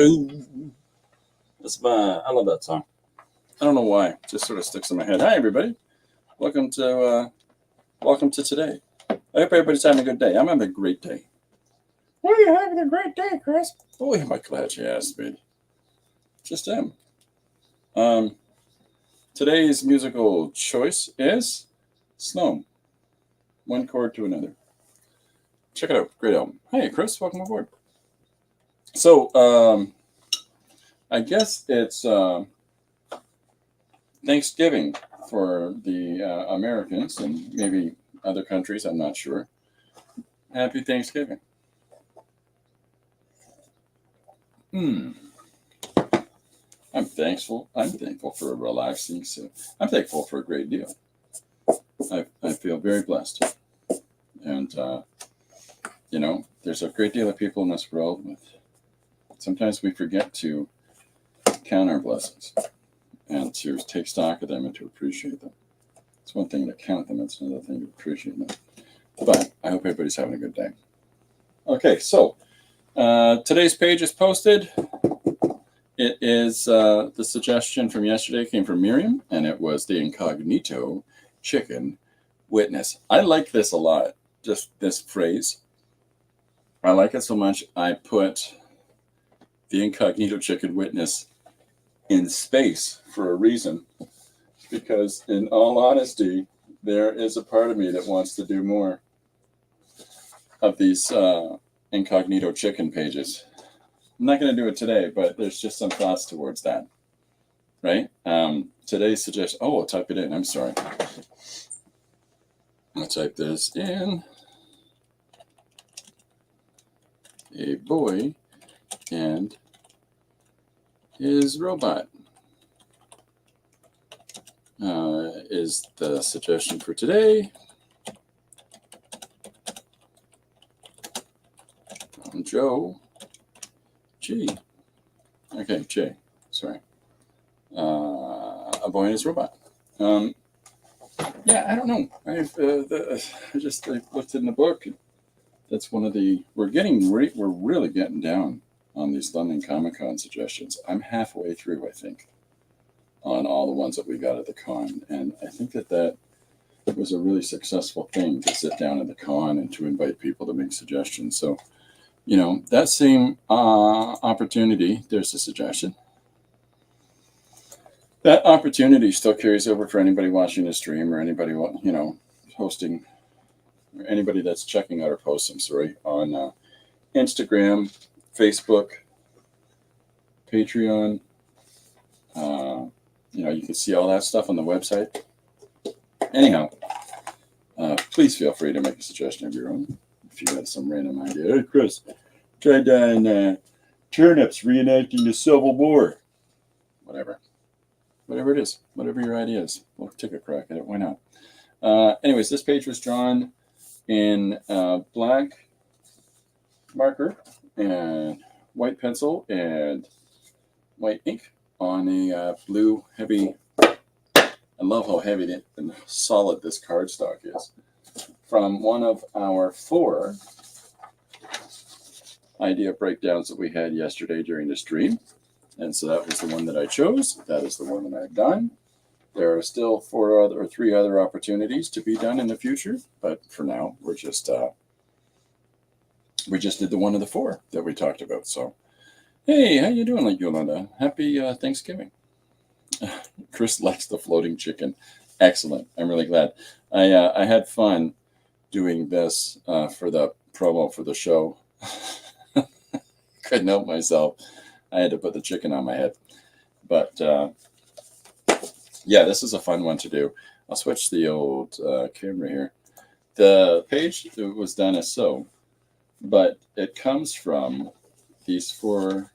Boom. I love that song. I don't know why. It just sort of sticks in my head. Hi, everybody. Welcome to today. I hope everybody's having a good day. I'm having a great day. Are you having a great day, Chris? Oh, am I glad you asked me. Just am. Today's musical choice is Snow. One chord to another. Check it out. Great album. Hey, Chris. Welcome aboard. So, I guess it's Thanksgiving for the Americans and maybe other countries. I'm not sure. Happy Thanksgiving. I'm thankful. I'm thankful for a relaxing. I'm thankful for a great deal. I feel very blessed, and there's a great deal of people in this world. Sometimes we forget to count our blessings and to take stock of them and to appreciate them. It's one thing to count them; it's another thing to appreciate them. But I hope everybody's having a good day. Okay, so today's page is posted. It is the suggestion from yesterday came from Miriam, and it was the incognito chicken witness. I like this a lot, just this phrase. I like it so much, I put the incognito chicken witness in space for a reason, because in all honesty, there is a part of me that wants to do more of these incognito chicken pages. I'm not going to do it today, but there's just some thoughts towards that, right? Today's suggestion, I'll type it in. I'm sorry. I'll type this in. A boy and his robot is the suggestion for today. From Joe G. Okay, J. Sorry. A boy and his robot. Yeah, I don't know. I looked in the book. That's one of the we're really getting down on these London Comic Con suggestions. I'm halfway through, I think, on all the ones that we got at the con, and I think that was a really successful thing to sit down at the con and to invite people to make suggestions. So, that same opportunity. There's a suggestion. That opportunity still carries over for anybody watching the stream or anybody hosting. Anybody that's checking out our posts, on Instagram, Facebook, Patreon. You can see all that stuff on the website. Anyhow, please feel free to make a suggestion of your own if you have some random idea. Hey, Chris, tried on turnips reenacting the Civil War. Whatever it is, whatever your idea is, we'll take a crack at it. Why not? Anyways, this page was drawn in black marker and white pencil and white ink on a blue heavy. I love how heavy and solid this cardstock is. From one of our 4 idea breakdowns that we had yesterday during the stream. And so that was the one that I chose. That is the one that I've done. There are still 3 other opportunities to be done in the future, but for now, we just did the one of the 4 that we talked about. So, hey, how you doing, Yolanda? Happy Thanksgiving. Chris likes the floating chicken. Excellent. I'm really glad. I had fun doing this for the promo for the show. Couldn't help myself. I had to put the chicken on my head, but. Yeah, this is a fun one to do. I'll switch the old camera here. The page was done as so, but it comes from these 4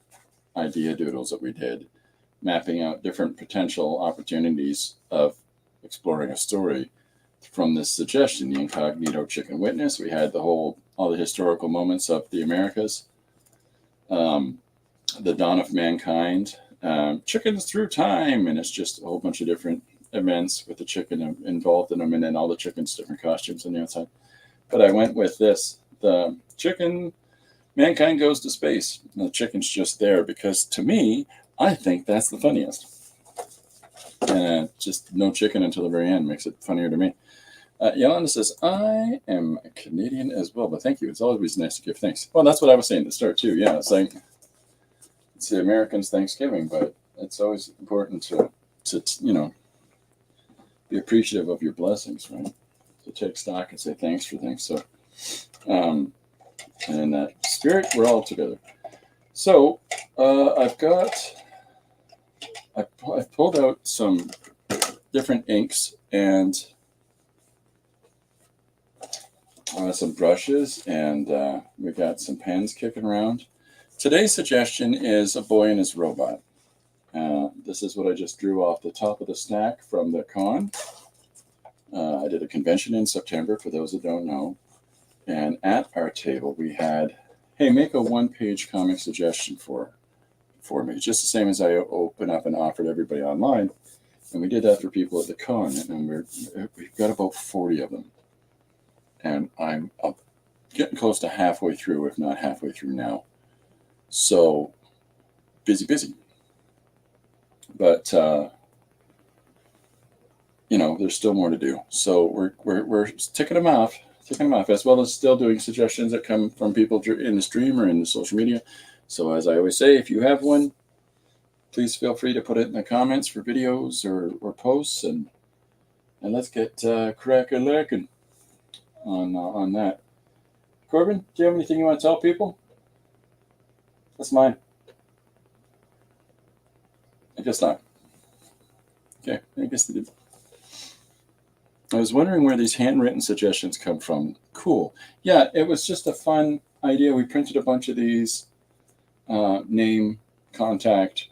idea doodles that we did, mapping out different potential opportunities of exploring a story from this suggestion, the incognito chicken witness. We had all the historical moments of the Americas, the dawn of mankind, chickens through time, and it's just a whole bunch of different events with the chicken involved in them, and then all the chickens different costumes on the outside. But I went with this, the chicken mankind goes to space. And the chicken's just there because, to me, I think that's the funniest. And just no chicken until the very end makes it funnier to me. Yolanda says, I am a Canadian as well, but thank you. It's always nice to give thanks. Well, that's what I was saying at the start, too. Yeah, it's like, it's the Americans' Thanksgiving, but it's always important to be appreciative of your blessings, right? To take stock and say thanks for things. So, and in that spirit, we're all together. So, I've pulled out some different inks and some brushes, and we got some pens kicking around. Today's suggestion is A Boy and His Robot. This is what I just drew off the top of the stack from the con. I did a convention in September, for those that don't know. And at our table, we had, hey, make a one-page comic suggestion for me. Just the same as I open up and offered everybody online. And we did that for people at the con. And we've got about 40 of them. And I'm getting close to halfway through, if not halfway through now. So, busy. But, there's still more to do. So we're ticking them off, as well as still doing suggestions that come from people in the stream or in the social media. So as I always say, if you have one, please feel free to put it in the comments for videos or posts, and let's get crack-a-lackin' on that. Corbin, do you have anything you want to tell people? That's mine. I guess not. Okay, I guess they did. I was wondering where these handwritten suggestions come from. Cool. Yeah, it was just a fun idea. We printed a bunch of these. Name, contact,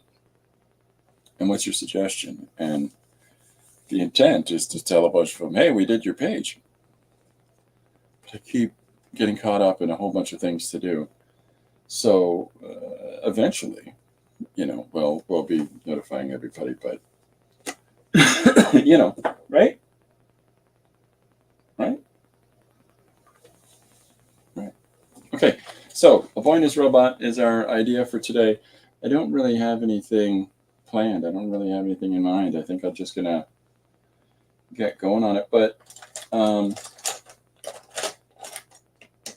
and what's your suggestion? And the intent is to tell a bunch of them, hey, we did your page. But I keep getting caught up in a whole bunch of things to do. So eventually, we'll be notifying everybody, but, right? Right? Okay, so A Boy and His Robot is our idea for today. I don't really have anything planned. I don't really have anything in mind. I think I'm just going to get going on it. But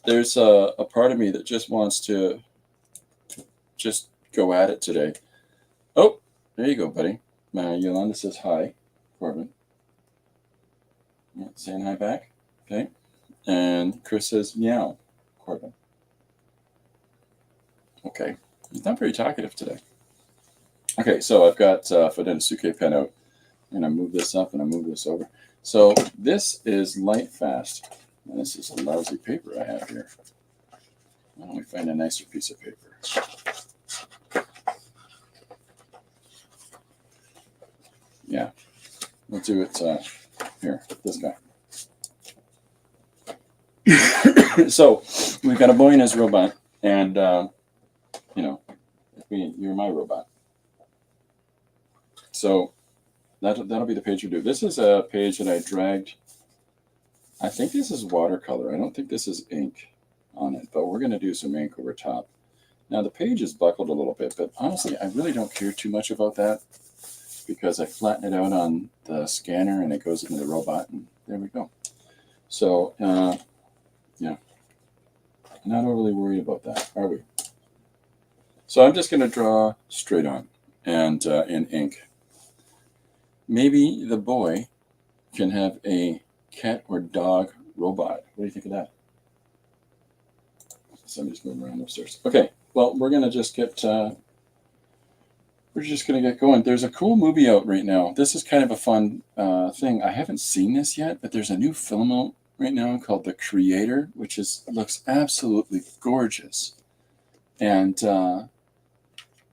there's a part of me that just wants to just go at it today. Oh, there you go, buddy. Yolanda says hi, Corbin. Yeah, saying hi back. Okay. And Chris says meow, Corbin. Okay. He's not very talkative today. Okay, so I've got Fudenosuke pen out, and I move this up and I move this over. So this is Light Fast. And this is a lousy paper I have here. Let me find a nicer piece of paper. Yeah, we'll do it here, this guy. So we've got A Boy and His Robot, and you're my robot. So that'll be the page we do. This is a page that I dragged. I think this is watercolor. I don't think this is ink on it, but we're going to do some ink over top. Now the page is buckled a little bit, but honestly, I really don't care too much about that because I flatten it out on the scanner and it goes into the robot, and there we go. So, yeah, not overly worried about that, are we? So I'm just going to draw straight on and in ink. Maybe the boy can have a cat or dog robot. What do you think of that? Somebody's moving around upstairs. Okay, well, we're going to just get going. There's a cool movie out right now. This is kind of a fun thing. I haven't seen this yet, but there's a new film out right now called The Creator, which looks absolutely gorgeous. And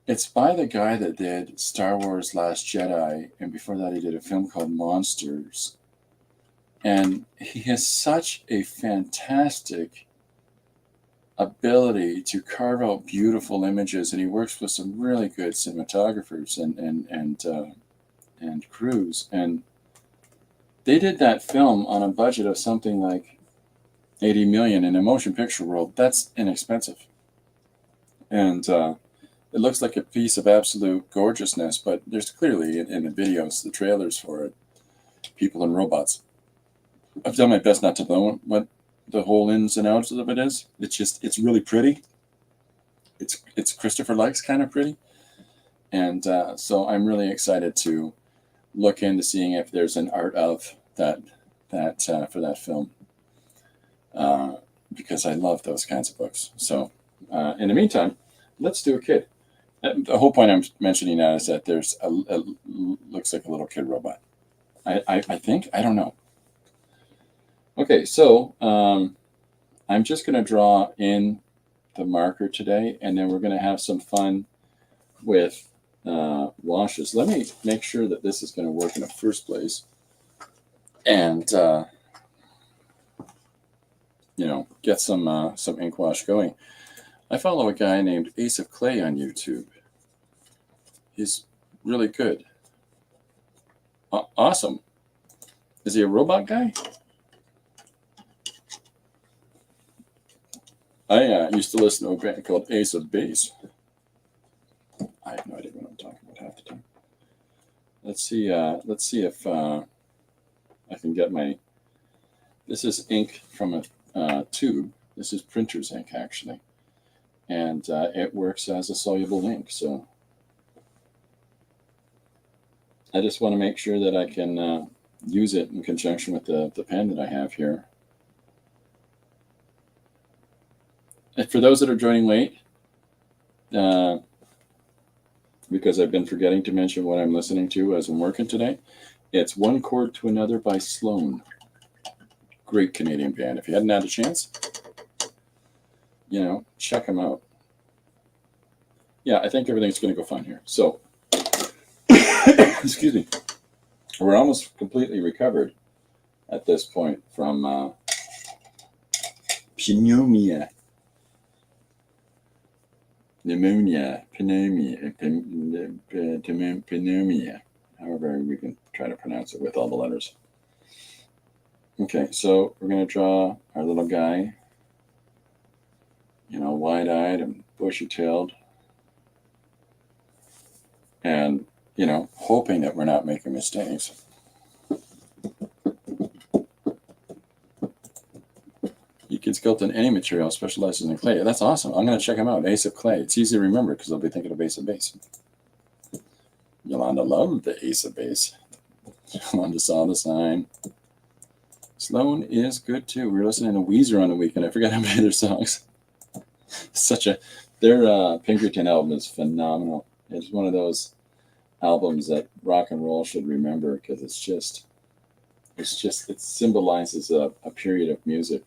it's by the guy that did Star Wars Last Jedi, and before that he did a film called Monsters. And he has such a fantastic ability to carve out beautiful images, and he works with some really good cinematographers and crews. And they did that film on a budget of something like $80 million. In a motion picture world, that's inexpensive. And it looks like a piece of absolute gorgeousness, but there's clearly in the videos, the trailers for it, people and robots. I've done my best not to know what the whole ins and outs of it is. It's really pretty. It's Christopher likes kind of pretty. And so I'm really excited to look into seeing if there's an art of that for that film, because I love those kinds of books. So in the meantime, let's do a kid. The whole point I'm mentioning now is that there's a looks like a little kid robot. I think, I don't know. Okay, so I'm just going to draw in the marker today, and then we're going to have some fun with washes. Let me make sure that this is going to work in the first place, and get some ink wash going. I follow a guy named Ace of Clay on YouTube. He's really good. Awesome. Is he a robot guy? I used to listen to a band called Ace of Base. I have no idea what I'm talking about half the time. Let's see if I can get my. This is ink from a tube. This is printer's ink, actually, and it works as a soluble ink. So I just want to make sure that I can use it in conjunction with the pen that I have here. And for those that are joining late, because I've been forgetting to mention what I'm listening to as I'm working today, it's One Chord to Another by Sloan. Great Canadian band. If you hadn't had a chance, check them out. Yeah, I think everything's going to go fine here. So, excuse me. We're almost completely recovered at this point from pneumonia, however we can try to pronounce it with all the letters. Okay, so we're going to draw our little guy, wide-eyed and bushy-tailed, and, hoping that we're not making mistakes. You can sculpt in any material, specializes in clay. That's awesome. I'm going to check him out. Ace of Clay. It's easy to remember because I'll be thinking of Ace of Base. Yolanda loved the Ace of Base. Yolanda saw the sign. Sloan is good too. We were listening to Weezer on the weekend. I forgot how many of their songs. Their Pinkerton album is phenomenal. It's one of those albums that rock and roll should remember because it symbolizes a period of music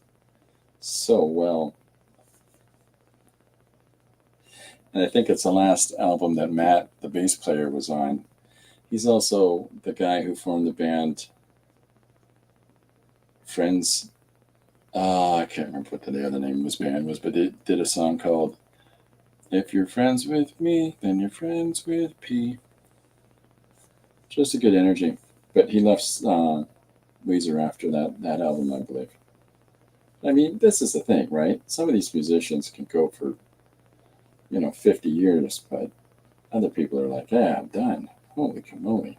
so well. And I think it's the last album that Matt, the bass player, was on. He's also the guy who formed the band Friends. I can't remember what the other name of his band was, but it did a song called If You're Friends With Me, Then You're Friends With P. Just a good energy. But he left Weezer after that album, I believe. I mean, this is the thing, right? Some of these musicians can go for, 50 years, but other people are like, yeah, I'm done. Holy camoly.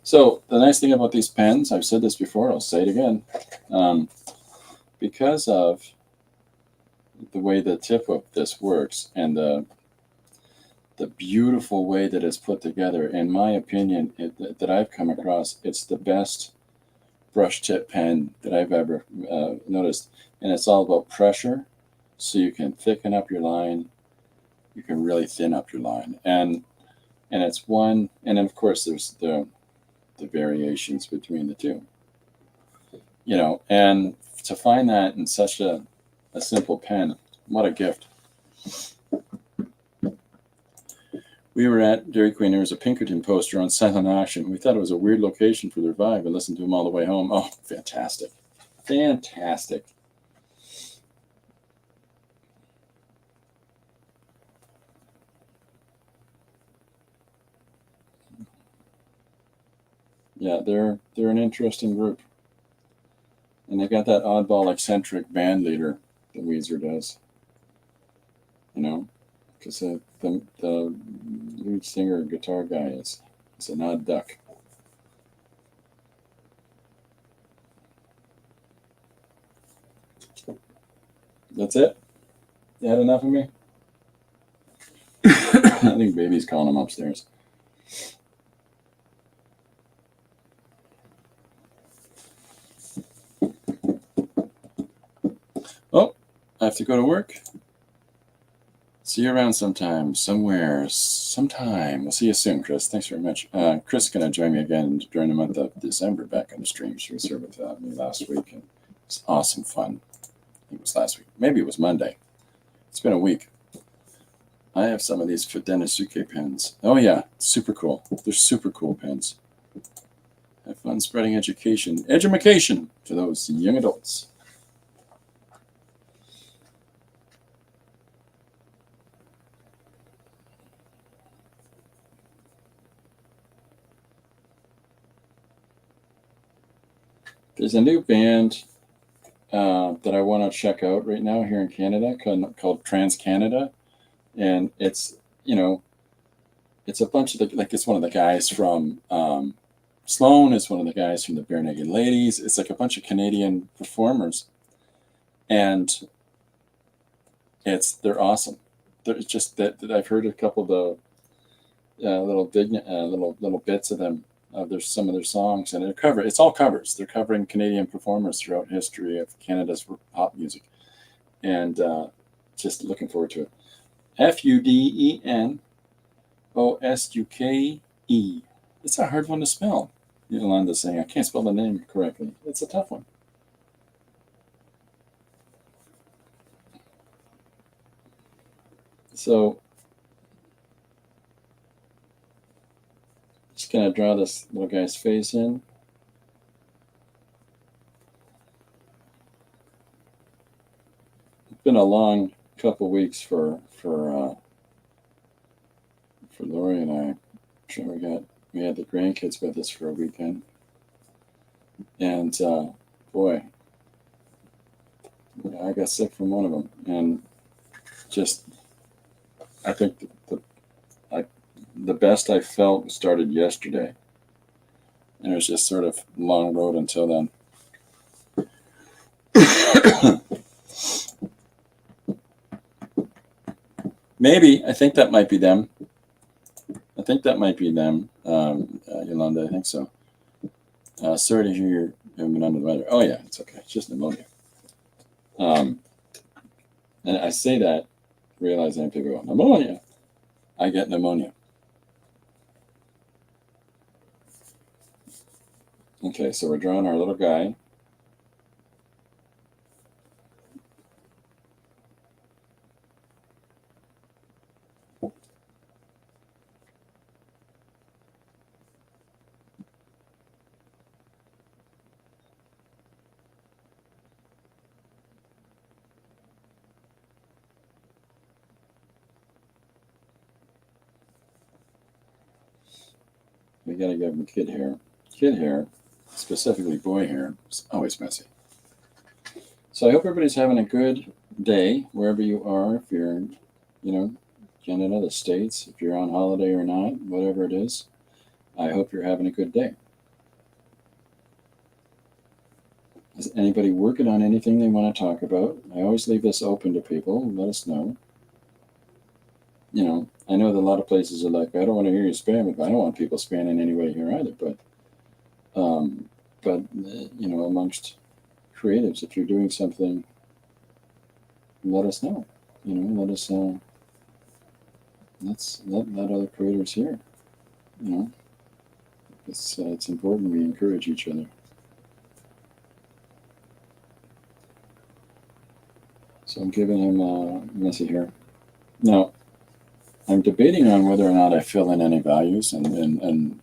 So the nice thing about these pens, I've said this before, I'll say it again, because of the way the tip of this works and the beautiful way that it's put together, in my opinion, that I've come across, it's the best brush tip pen that I've ever noticed. And it's all about pressure, so you can thicken up your line, you can really thin up your line. And it's one, and of course there's the variations between the two. And to find that in such a simple pen, what a gift. We were at Dairy Queen. There was a Pinkerton poster on silent auction. We thought it was a weird location for their vibe and listened to them all the way home. Oh, fantastic. Fantastic. Yeah, they're an interesting group. And they got that oddball, eccentric band leader that Weezer does. You know, because the lead singer and guitar guy is an odd duck. That's it? You had enough of me? I think baby's calling him upstairs. Oh, I have to go to work. See you around sometime, somewhere, sometime. We'll see you soon, Chris. Thanks very much. Chris is going to join me again during the month of December back on the stream. She was here with me last week, and it was awesome fun. I think it was last week. Maybe it was Monday. It's been a week. I have some of these Denisuke pens. Oh, yeah. Super cool. They're super cool pens. Have fun spreading education to those young adults. There's a new band that I want to check out right now here in Canada called Trans Canada. And it's, it's a bunch of it's one of the guys from Sloan is one of the guys from the Bare Naked Ladies. It's like a bunch of Canadian performers, and they're awesome. It's just that I've heard a couple of the little bits of them. There's some of their songs, and it's all covers. They're covering Canadian performers throughout history of Canada's pop music, and just looking forward to it. FUDENOSUKE. It's a hard one to spell. Yolanda's saying I can't spell the name correctly. It's a tough one. So just gonna draw this little guy's face in. It's been a long couple weeks for Lori and I. I'm sure we had the grandkids with us for a weekend, and boy, I got sick from one of them, and just I think the best I felt started yesterday, and it was just sort of a long road until then. Maybe I think that might be them. Yolanda. I think so. Sorry to hear you've been under the weather. Oh yeah, it's okay. It's just pneumonia. And I say that, realizing people go, pneumonia. I get pneumonia. Okay, so we're drawing our little guy. We got to give him kid hair. Kid hair, specifically boy hair, is always messy. So I hope everybody's having a good day wherever you are. If you're in, Canada, the States, if you're on holiday or not, whatever it is, I hope you're having a good day. Is anybody working on anything they want to talk about? I always leave this open to people. Let us know. I know that a lot of places are like, I don't want to hear you spam, but I don't want people spamming anyway here either. But amongst creatives, if you're doing something, let us know. Let us let other creators hear. It's important we encourage each other. So I'm giving him messy hair. Now, I'm debating on whether or not I fill in any values, and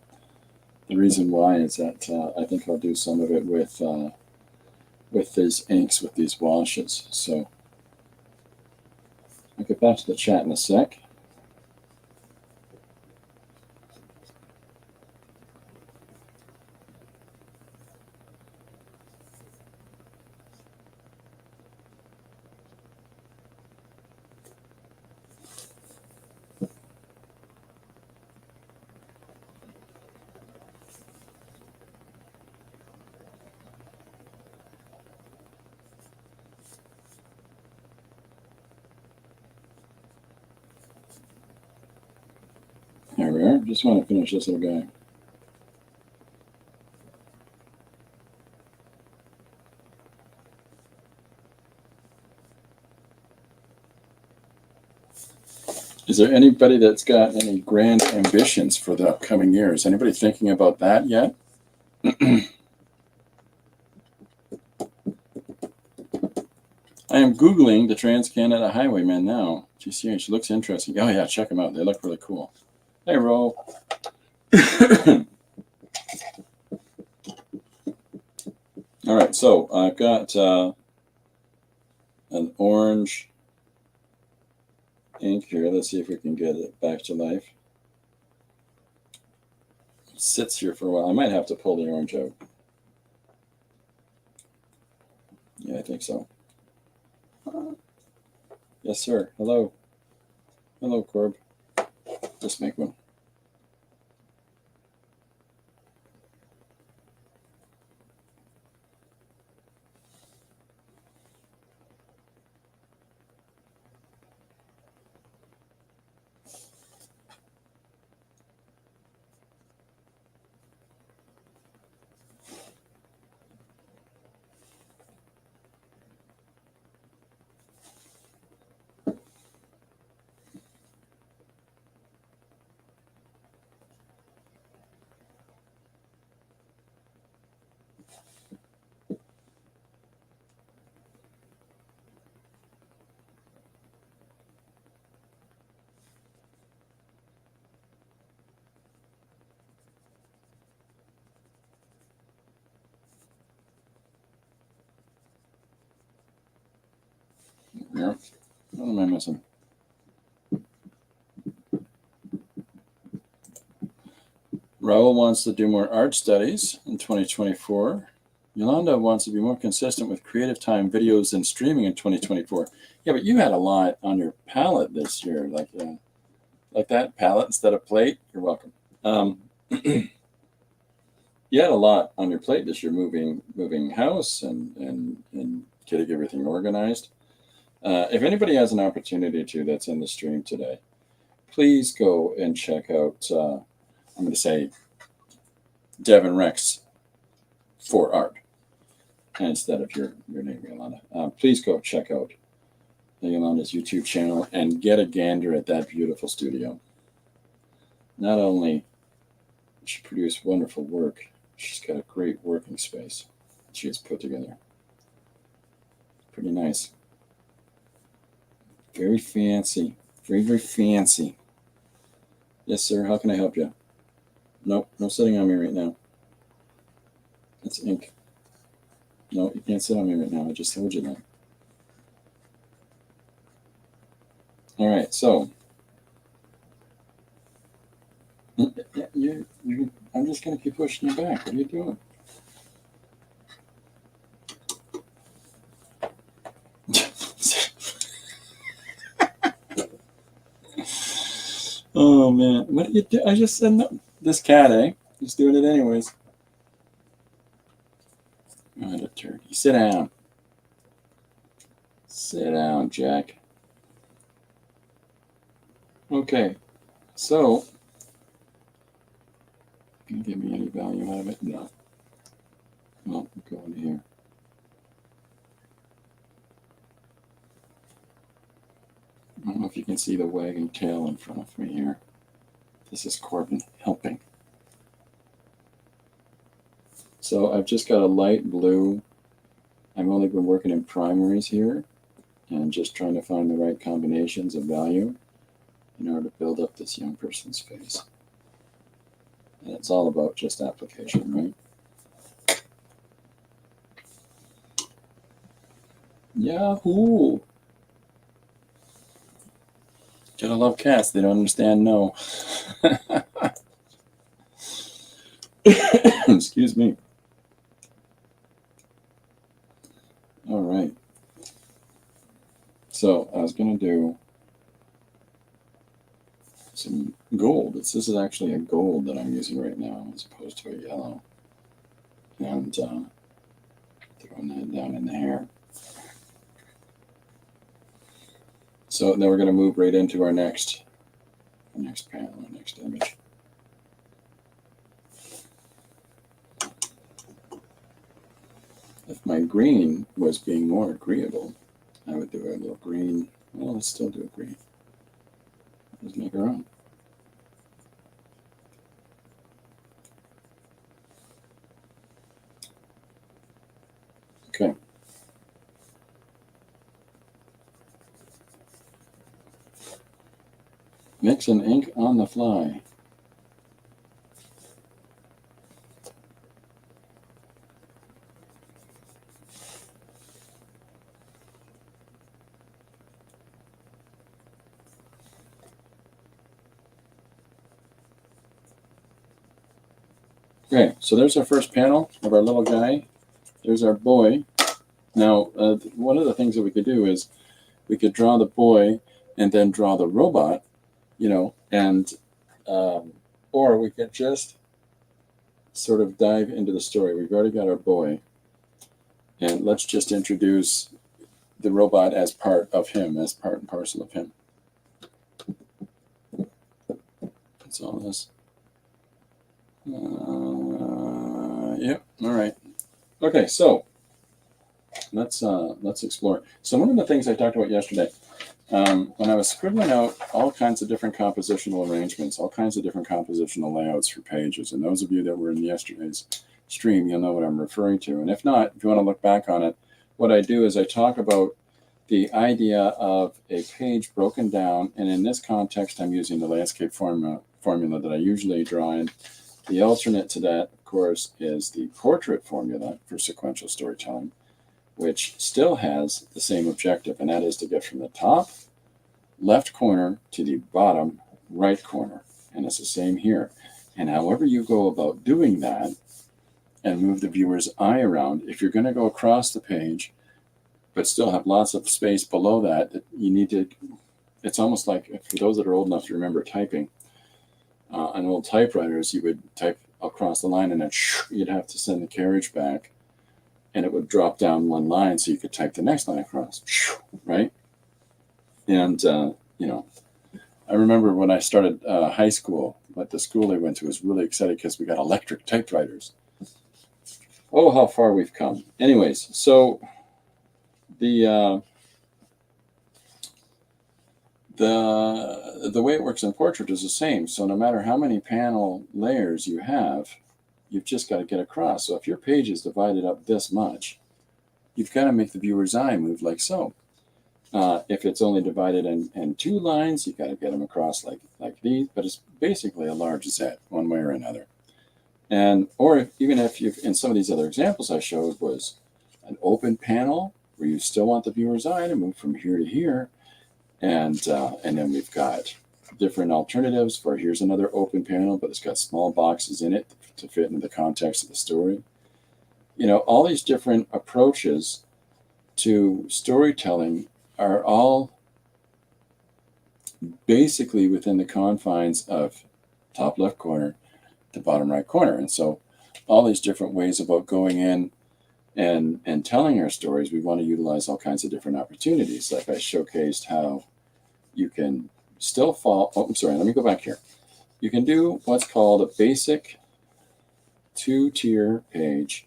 the reason why is that I think I'll do some of it with these inks, with these washes. So I'll get back to the chat in a sec. here. Just want to finish this little guy. Is there anybody that's got any grand ambitions for the upcoming years? Anybody thinking about that yet? I am Googling the Trans-Canada Highwaymen now. GCH looks interesting. Oh yeah, check them out. They look really cool. Hey, Ro. All right, so I've got an orange ink here. Let's see if we can get it back to life. It sits here for a while. I might have to pull the orange out. Yeah, I think so. Yes, sir. Hello. Hello, Corb. Just make one. Yeah. What am I missing? Raul wants to do more art studies in 2024. Yolanda wants to be more consistent with creative time videos and streaming in 2024. Yeah, but you had a lot on your palette this year, like that palette instead of plate. You're welcome. You had a lot on your plate this year, moving house and getting everything organized. If anybody has an opportunity to, that's in the stream today, please go and check out. I'm going to say Devin Rex for art instead of your name, Yolanda. Please go check out Yolanda's YouTube channel and get a gander at that beautiful studio. Not only does she produce wonderful work, she's got a great working space she has put together. Pretty nice. Very fancy. Very, very fancy. Yes, sir. How can I help you? Nope. No sitting on me right now. That's ink. No, you can't sit on me right now. I just told you that. All right. So, I'm just going to keep pushing you back. What are you doing? Oh, man. What did you do? I just said no. This cat, eh? He's doing it anyways. What a turkey. Sit down. Sit down, Jack. Okay. So, can you give me any value out of it? No. Well, go into here. I don't know if you can see the wagging tail in front of me here. This is Corbin helping. So I've just got a light blue. I've only been working in primaries here and just trying to find the right combinations of value in order to build up this young person's face. And it's all about just application, right? Yahoo! Gotta love cats. They don't understand no. Excuse me. All right. So I was going to do some gold. This is actually a gold that I'm using right now as opposed to a yellow. And throwing that down in the hair. So then we're going to move right into our next panel, our next image. If my green was being more agreeable, I would do a little green. Well, let's still do a green. Let's make our own. Okay. Mix and ink on the fly. Okay, so there's our first panel of our little guy. There's our boy. Now, one of the things that we could do is we could draw the boy and then draw the robot, you know, and or we could just sort of dive into the story. We've already got our boy, and let's just introduce the robot as part of him, as part and parcel of him. That's all this. Yep. All right. Okay. So let's explore. So one of the things I talked about yesterday, when I was scribbling out all kinds of different compositional arrangements, all kinds of different compositional layouts for pages, and those of you that were in yesterday's stream, you'll know what I'm referring to. And if not, if you want to look back on it, what I do is I talk about the idea of a page broken down, and in this context, I'm using the landscape formula that I usually draw in. The alternate to that, of course, is the portrait formula for sequential storytelling, which still has the same objective, and that is to get from the top left corner to the bottom right corner. And it's the same here. And however you go about doing that and move the viewer's eye around, if you're going to go across the page, but still have lots of space below that, you need to, it's almost like, for those that are old enough to remember typing, on old typewriters, you would type across the line and then you'd have to send the carriage back and it would drop down one line so you could type the next line across, right? And, you know, I remember when I started high school, but the school I went to was really excited because we got electric typewriters. Oh, how far we've come. Anyways, so the way it works in portrait is the same. So no matter how many panel layers you have, you've just got to get across. So if your page is divided up this much, you've got to make the viewer's eye move like so. If it's only divided in 2 lines, you've got to get them across like these, but it's basically a large Z one way or another. And or even if you, in some of these other examples I showed, was an open panel where you still want the viewer's eye to move from here to here, and then we've got different alternatives for here's another open panel, but it's got small boxes in it to fit into the context of the story. You know, all these different approaches to storytelling are all basically within the confines of top left corner to bottom right corner. And so all these different ways about going in and telling our stories, we want to utilize all kinds of different opportunities. Like I showcased how you can still follow, oh, I'm sorry, let me go back here. You can do what's called a basic 2-tier page.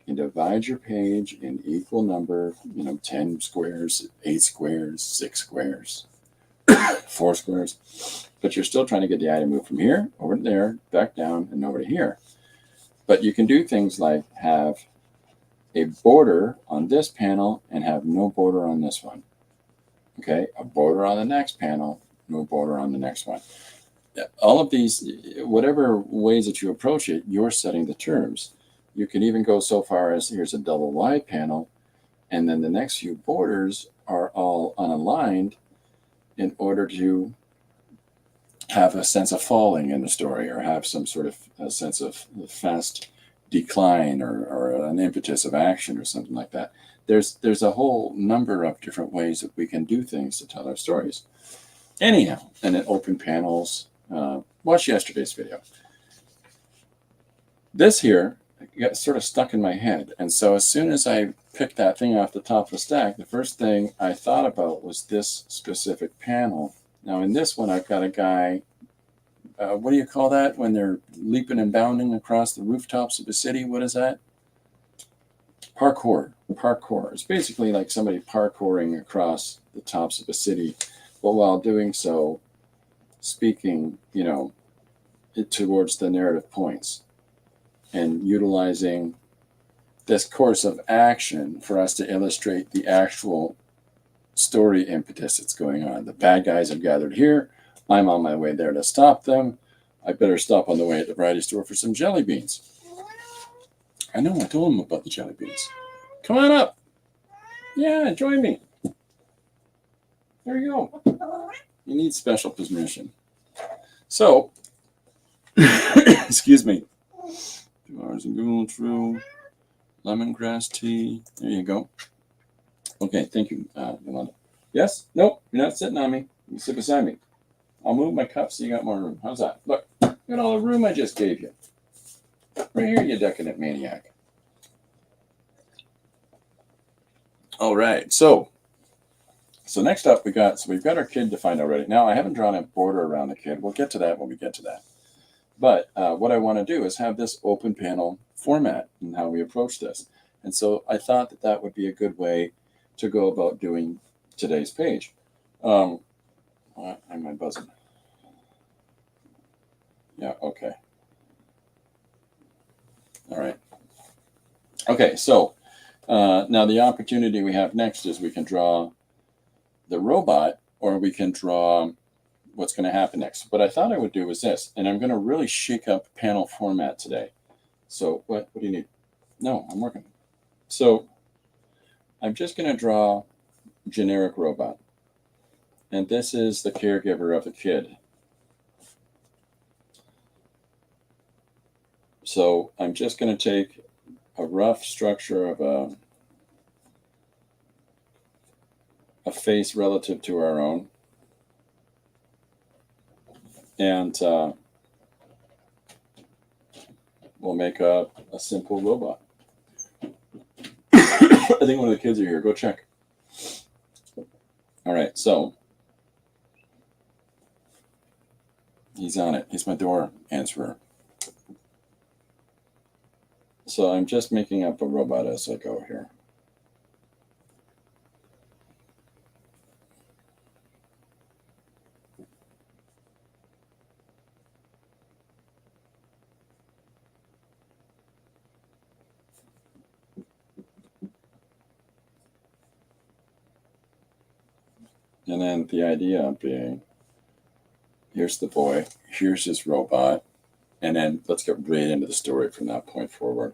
You divide your page in equal number, 10 squares, 8 squares, 6 squares, 4 squares. But you're still trying to get the eye to move from here over to there, back down, and over to here. But you can do things like have a border on this panel and have no border on this one. Okay, a border on the next panel, no border on the next one. All of these, whatever ways that you approach it, you're setting the terms. You can even go so far as here's a double wide panel, and then the next few borders are all unaligned in order to have a sense of falling in the story, or have some sort of a sense of fast decline, or an impetus of action or something like that. There's a whole number of different ways that we can do things to tell our stories. Anyhow, and then open panels. Watch yesterday's video. This here got sort of stuck in my head. And so as soon as I picked that thing off the top of the stack, the first thing I thought about was this specific panel. Now in this one, I've got a guy, what do you call that when they're leaping and bounding across the rooftops of a city? What is that? Parkour. It's basically like somebody parkouring across the tops of a city, but while doing so, speaking, it towards the narrative points and utilizing this course of action for us to illustrate the actual story impetus that's going on. The bad guys have gathered here. I'm on my way there to stop them. I better stop on the way at the variety store for some jelly beans. I know, I told him about the jelly beans. Come on up. Yeah, join me. There you go. You need special permission. So, excuse me. 2 hours of Google through lemongrass tea. There you go. Okay, thank you, Yolanda. Yes? Nope, you're not sitting on me. You sit beside me. I'll move my cup so you got more room. How's that? Look, look at all the room I just gave you. Right here, you decadent maniac. All right, so next up we've got our kid defined already. Now I haven't drawn a border around the kid. We'll get to that when we get to that. But what I want to do is have this open panel format and how we approach this. And so I thought that would be a good way to go about doing today's page. Why am I buzzing? Yeah, okay. All right. Okay, so now the opportunity we have next is we can draw the robot, or we can draw what's going to happen next. What I thought I would do was this, and I'm going to really shake up panel format today. So what do you need? No, I'm working. So I'm just going to draw generic robot. And this is the caregiver of the kid. So I'm just going to take a rough structure of a face relative to our own. And we'll make a simple robot. I think one of the kids are here. Go check. All right, so he's on it. He's my door answerer. So I'm just making up a robot as I go here. And then the idea being, here's the boy, here's his robot, and then let's get right into the story from that point forward.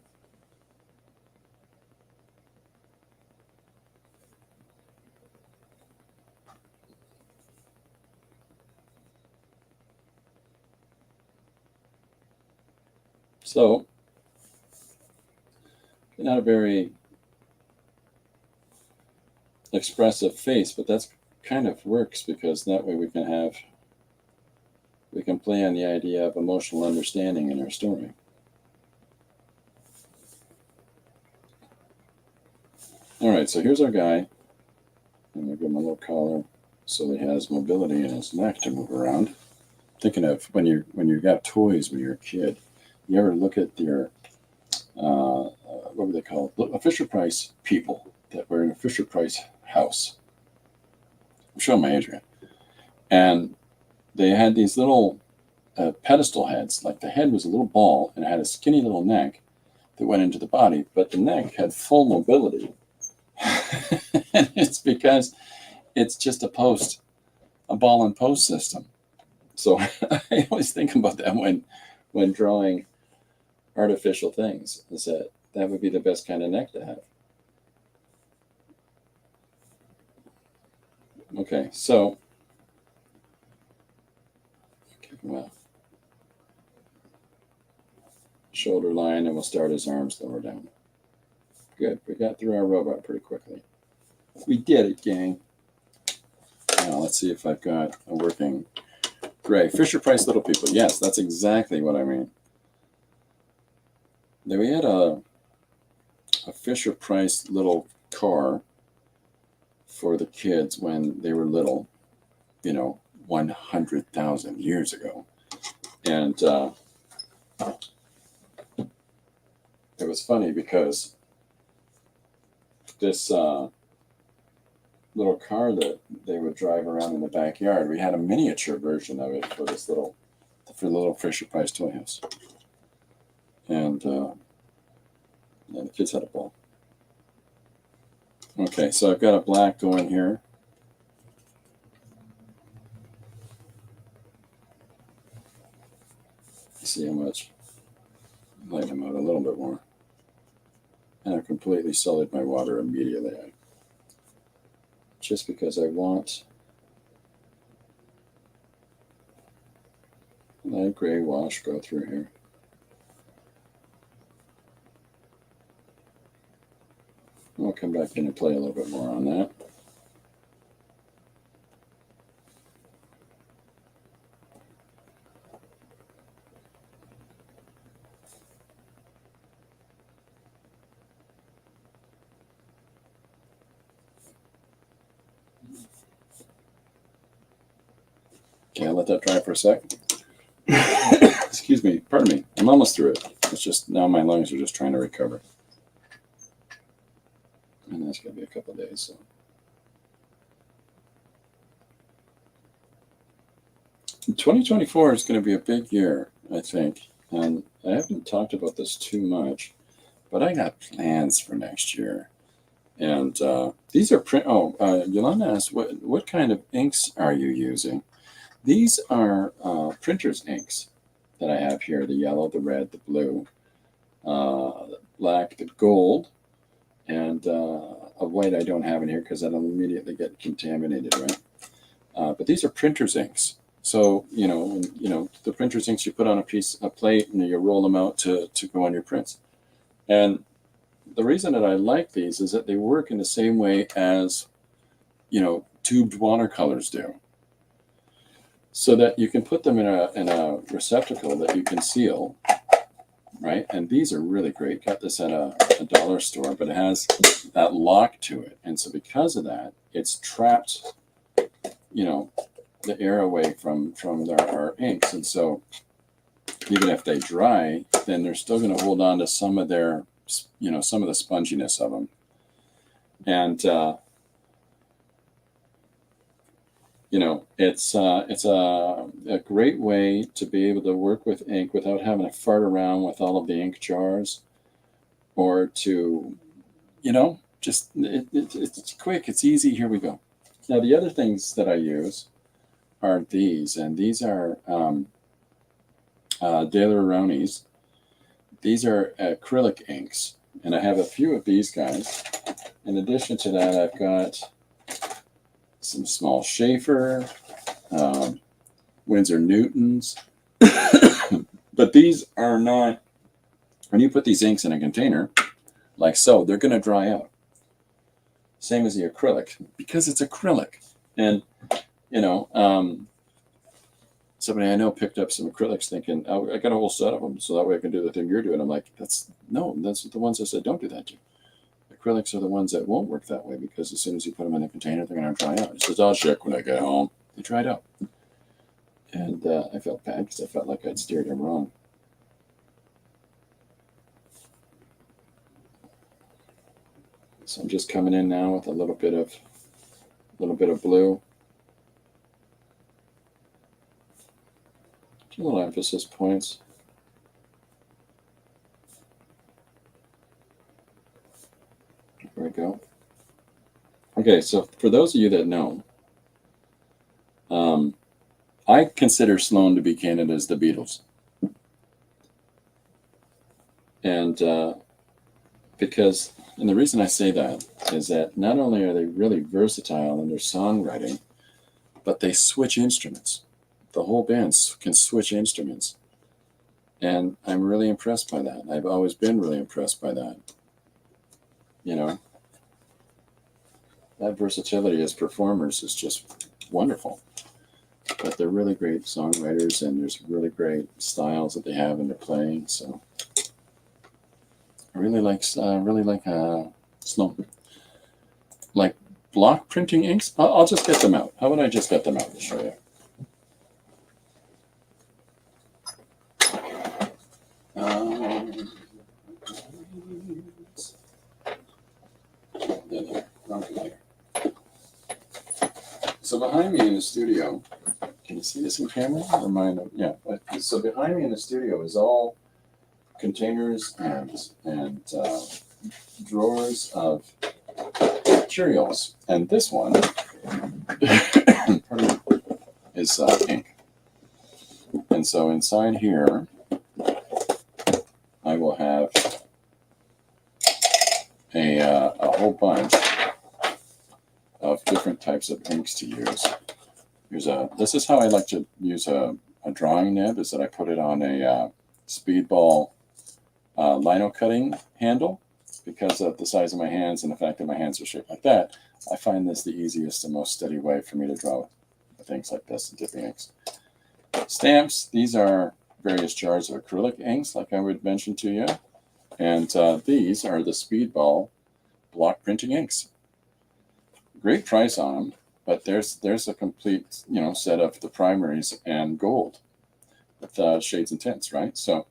So, not a very expressive face, but that's kind of works because that way we can play on the idea of emotional understanding in our story. All right, so here's our guy. I'm gonna give him a little collar so he has mobility in his neck to move around. Thinking of when you got toys when you're a kid, you ever look at your what were they called? A Fisher Price people that were in a Fisher Price house. I'm showing my age again. And they had these little pedestal heads. Like the head was a little ball and it had a skinny little neck that went into the body, but the neck had full mobility. And it's because it's just a ball and post system. So I always think about that when drawing artificial things, is that would be the best kind of neck to have. Okay, so shoulder line, and we'll start his arms lower down. Good, we got through our robot pretty quickly. We did it, gang. Now let's see if I've got a working gray. Fisher Price little people. Yes, that's exactly what I mean. Then we had a Fisher Price little car for the kids when they were little, 100,000 years ago. And it was funny because this little car that they would drive around in the backyard. We had a miniature version of it for this little, for the little Fisher Price toy house. And the kids had a ball. Okay, so I've got a black going here. See how much. Lighten them out a little bit more. And I've completely sullied my water immediately. Just because I want a light gray wash go through here. I'll come back in and play a little bit more on that. Okay, I'll let that dry for a sec. Excuse me, pardon me. I'm almost through it. It's just now my lungs are just trying to recover. And that's going to be a couple of days. So. 2024 is going to be a big year, I think. And I haven't talked about this too much, but I got plans for next year. And these are print. Oh, Yolanda asked, what kind of inks are you using? These are printer's inks that I have here: the yellow, the red, the blue, the black, the gold, and a white I don't have in here because that'll immediately get contaminated, right? But these are printer's inks. So, the printer's inks you put on a plate and you roll them out to go on your prints. And the reason that I like these is that they work in the same way as, tubed watercolors do. So that you can put them in a receptacle that you can seal, right? And these are really great. Got this at a dollar store, but it has that lock to it. And so because of that, it's trapped, the air away from our inks. And so even if they dry, then they're still going to hold on to some of their, some of the sponginess of them. And, it's a great way to be able to work with ink without having to fart around with all of the ink jars, or to, just it's quick, it's easy. Here we go. Now the other things that I use are these, and these are Daler-Rowney's. These are acrylic inks, and I have a few of these guys. In addition to that, I've got some small Schaefer, Winsor Newtons. But these are not, when you put these inks in a container, like so, they're going to dry out. Same as the acrylic, because it's acrylic. And, somebody I know picked up some acrylics thinking, oh, I got a whole set of them, so that way I can do the thing you're doing. I'm like, that's the ones I said don't do that to. Acrylics are the ones that won't work that way, because as soon as you put them in the container, they're going to dry out. He says, I'll check when I get home. They dried out. And I felt bad because I felt like I'd steered him wrong. So I'm just coming in now with a little bit of blue. Little emphasis points. There we go. Okay, so for those of you that know, I consider Sloan to be Canada's The Beatles. And and the reason I say that is that not only are they really versatile in their songwriting, but they switch instruments. The whole band can switch instruments. And I'm really impressed by that. I've always been really impressed by that. That versatility as performers is just wonderful. But they're really great songwriters, and there's really great styles that they have in their playing. So I really like Sloan. Like block printing inks. I'll just get them out. How about I just get them out to show you? in here. Okay. So behind me in the studio, can you see this in camera? Or mine? Yeah. So behind me in the studio is all containers and drawers of materials, and this one is ink. And so inside here, I will have a whole bunch of different types of inks to use. This is how I like to use a drawing nib, is that I put it on a speedball lino cutting handle. Because of the size of my hands and the fact that my hands are shaped like that, I find this the easiest and most steady way for me to draw with things like this and dipping inks. Stamps, these are various jars of acrylic inks, like I would mention to you. And these are the Speedball block printing inks. Great price on them, but there's a complete set of the primaries and gold with shades and tints, right? So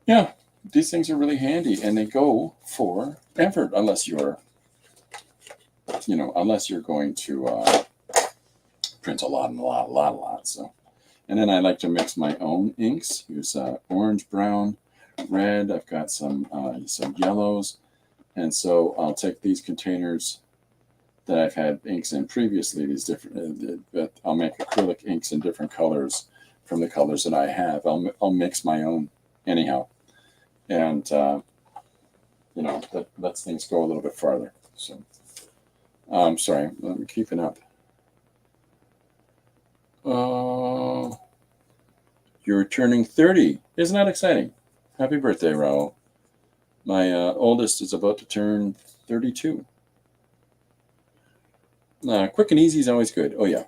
yeah, these things are really handy, and they go forever unless you're going to print a lot. So, and then I like to mix my own inks. Here's orange, brown, red. I've got some yellows, and so I'll take these containers that I've had inks in previously. These different, but I'll make acrylic inks in different colors from the colors that I have. I'll mix my own anyhow. And, that lets things go a little bit farther. So, I'm sorry, I'm keeping up. You're turning 30. Isn't that exciting? Happy birthday, Raul. My oldest is about to turn 32. Quick and easy is always good. Oh, yeah.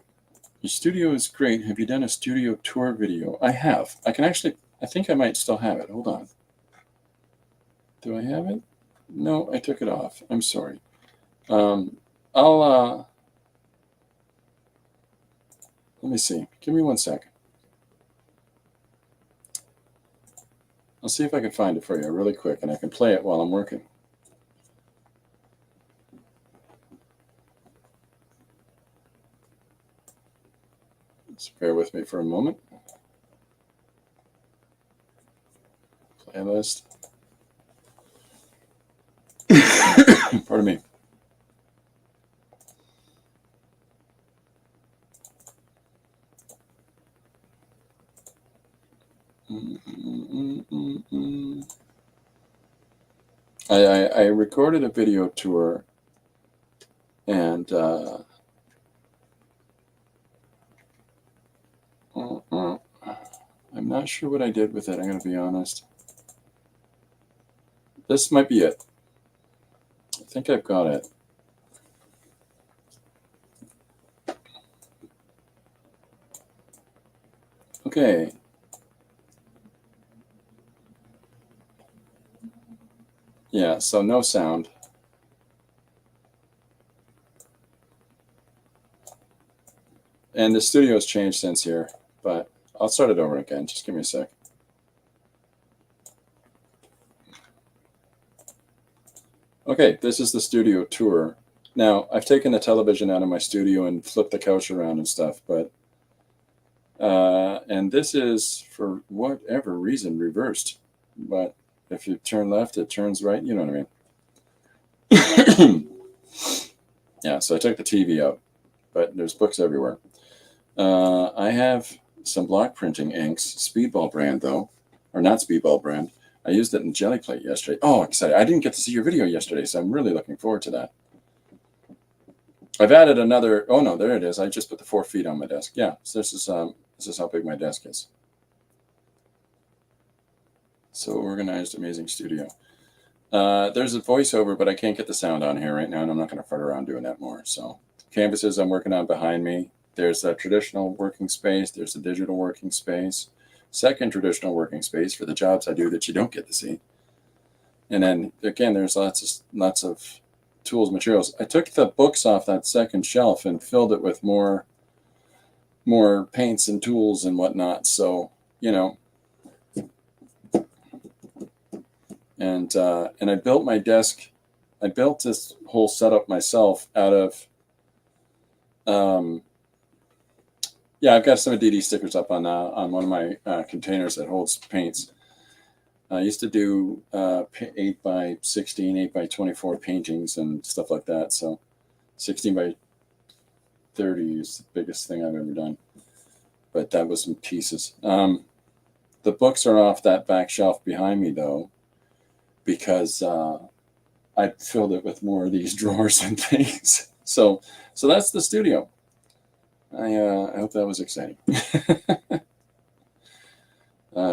Your studio is great. Have you done a studio tour video? I have. I think I might still have it. Hold on. Do I have it? No, I took it off. I'm sorry. Let me see. Give me 1 second. I'll see if I can find it for you really quick, and I can play it while I'm working. Just bear with me for a moment. Playlist. Pardon me. I recorded a video tour, and I'm not sure what I did with it. I'm going to be honest. This might be it. I think I've got it. Okay. Yeah, so no sound. And the studio has changed since here, but I'll start it over again. Just give me a sec. Okay, this is the studio tour. Now, I've taken the television out of my studio and flipped the couch around and stuff, but and this is, for whatever reason, reversed. But if you turn left, it turns right. You know what I mean? Yeah, so I took the TV out, but there's books everywhere. I have some block printing inks, Speedball brand though, or not Speedball brand. I used it in Jelly Plate yesterday. Oh, excited. I didn't get to see your video yesterday, so I'm really looking forward to that. I've added another, oh no, there it is. I just put the 4 feet on my desk. Yeah, so this is how big my desk is. So organized, amazing studio. There's a voiceover, but I can't get the sound on here right now, and I'm not going to fart around doing that more. So canvases I'm working on behind me. There's a traditional working space. There's a digital working space. Second traditional working space for the jobs I do that you don't get to see. And then again, there's lots of tools, materials. I took the books off that second shelf and filled it with more paints and tools and whatnot. So, and I built my desk I built this whole setup myself out of, yeah, I've got some DD stickers up on one of my containers that holds paints. I used to do 8 by 16, 8 by 24 paintings and stuff like that. So 16 by 30 is the biggest thing I've ever done. But that was in pieces. The books are off that back shelf behind me, though, because I filled it with more of these drawers and things. So that's the studio. I hope that was exciting.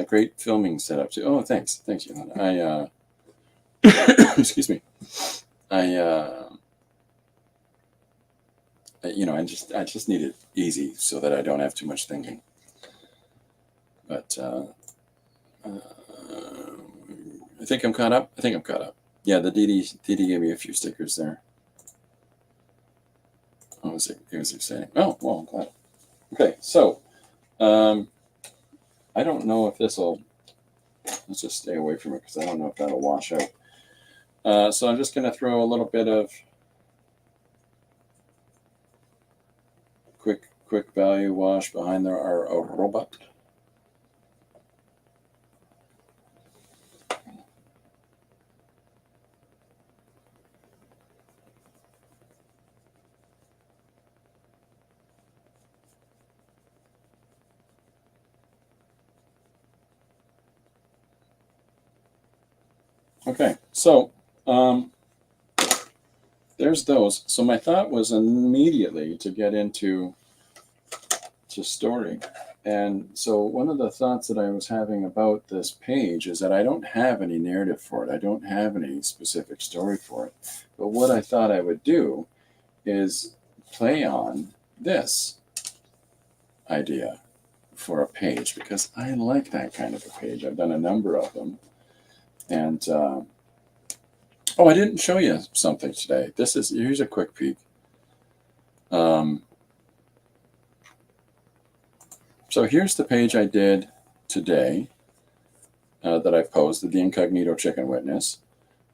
Great filming setup too. Oh, thanks, Yolanda. Excuse me. I just need it easy so that I don't have too much thinking. But I think I'm caught up. Yeah, the DD gave me a few stickers there. Oh, it was exciting. Oh, well, I'm glad. Okay, so I don't know if this will. Let's just stay away from it because I don't know if that'll wash out. So I'm just going to throw a little bit of quick value wash behind our robot. Okay, so there's those. So my thought was immediately to get into story. And so one of the thoughts that I was having about this page is that I don't have any narrative for it. I don't have any specific story for it. But what I thought I would do is play on this idea for a page because I like that kind of a page. I've done a number of them. And, oh, I didn't show you something today. Here's a quick peek. So here's the page I did today that I posted, the Incognito Chicken Witness.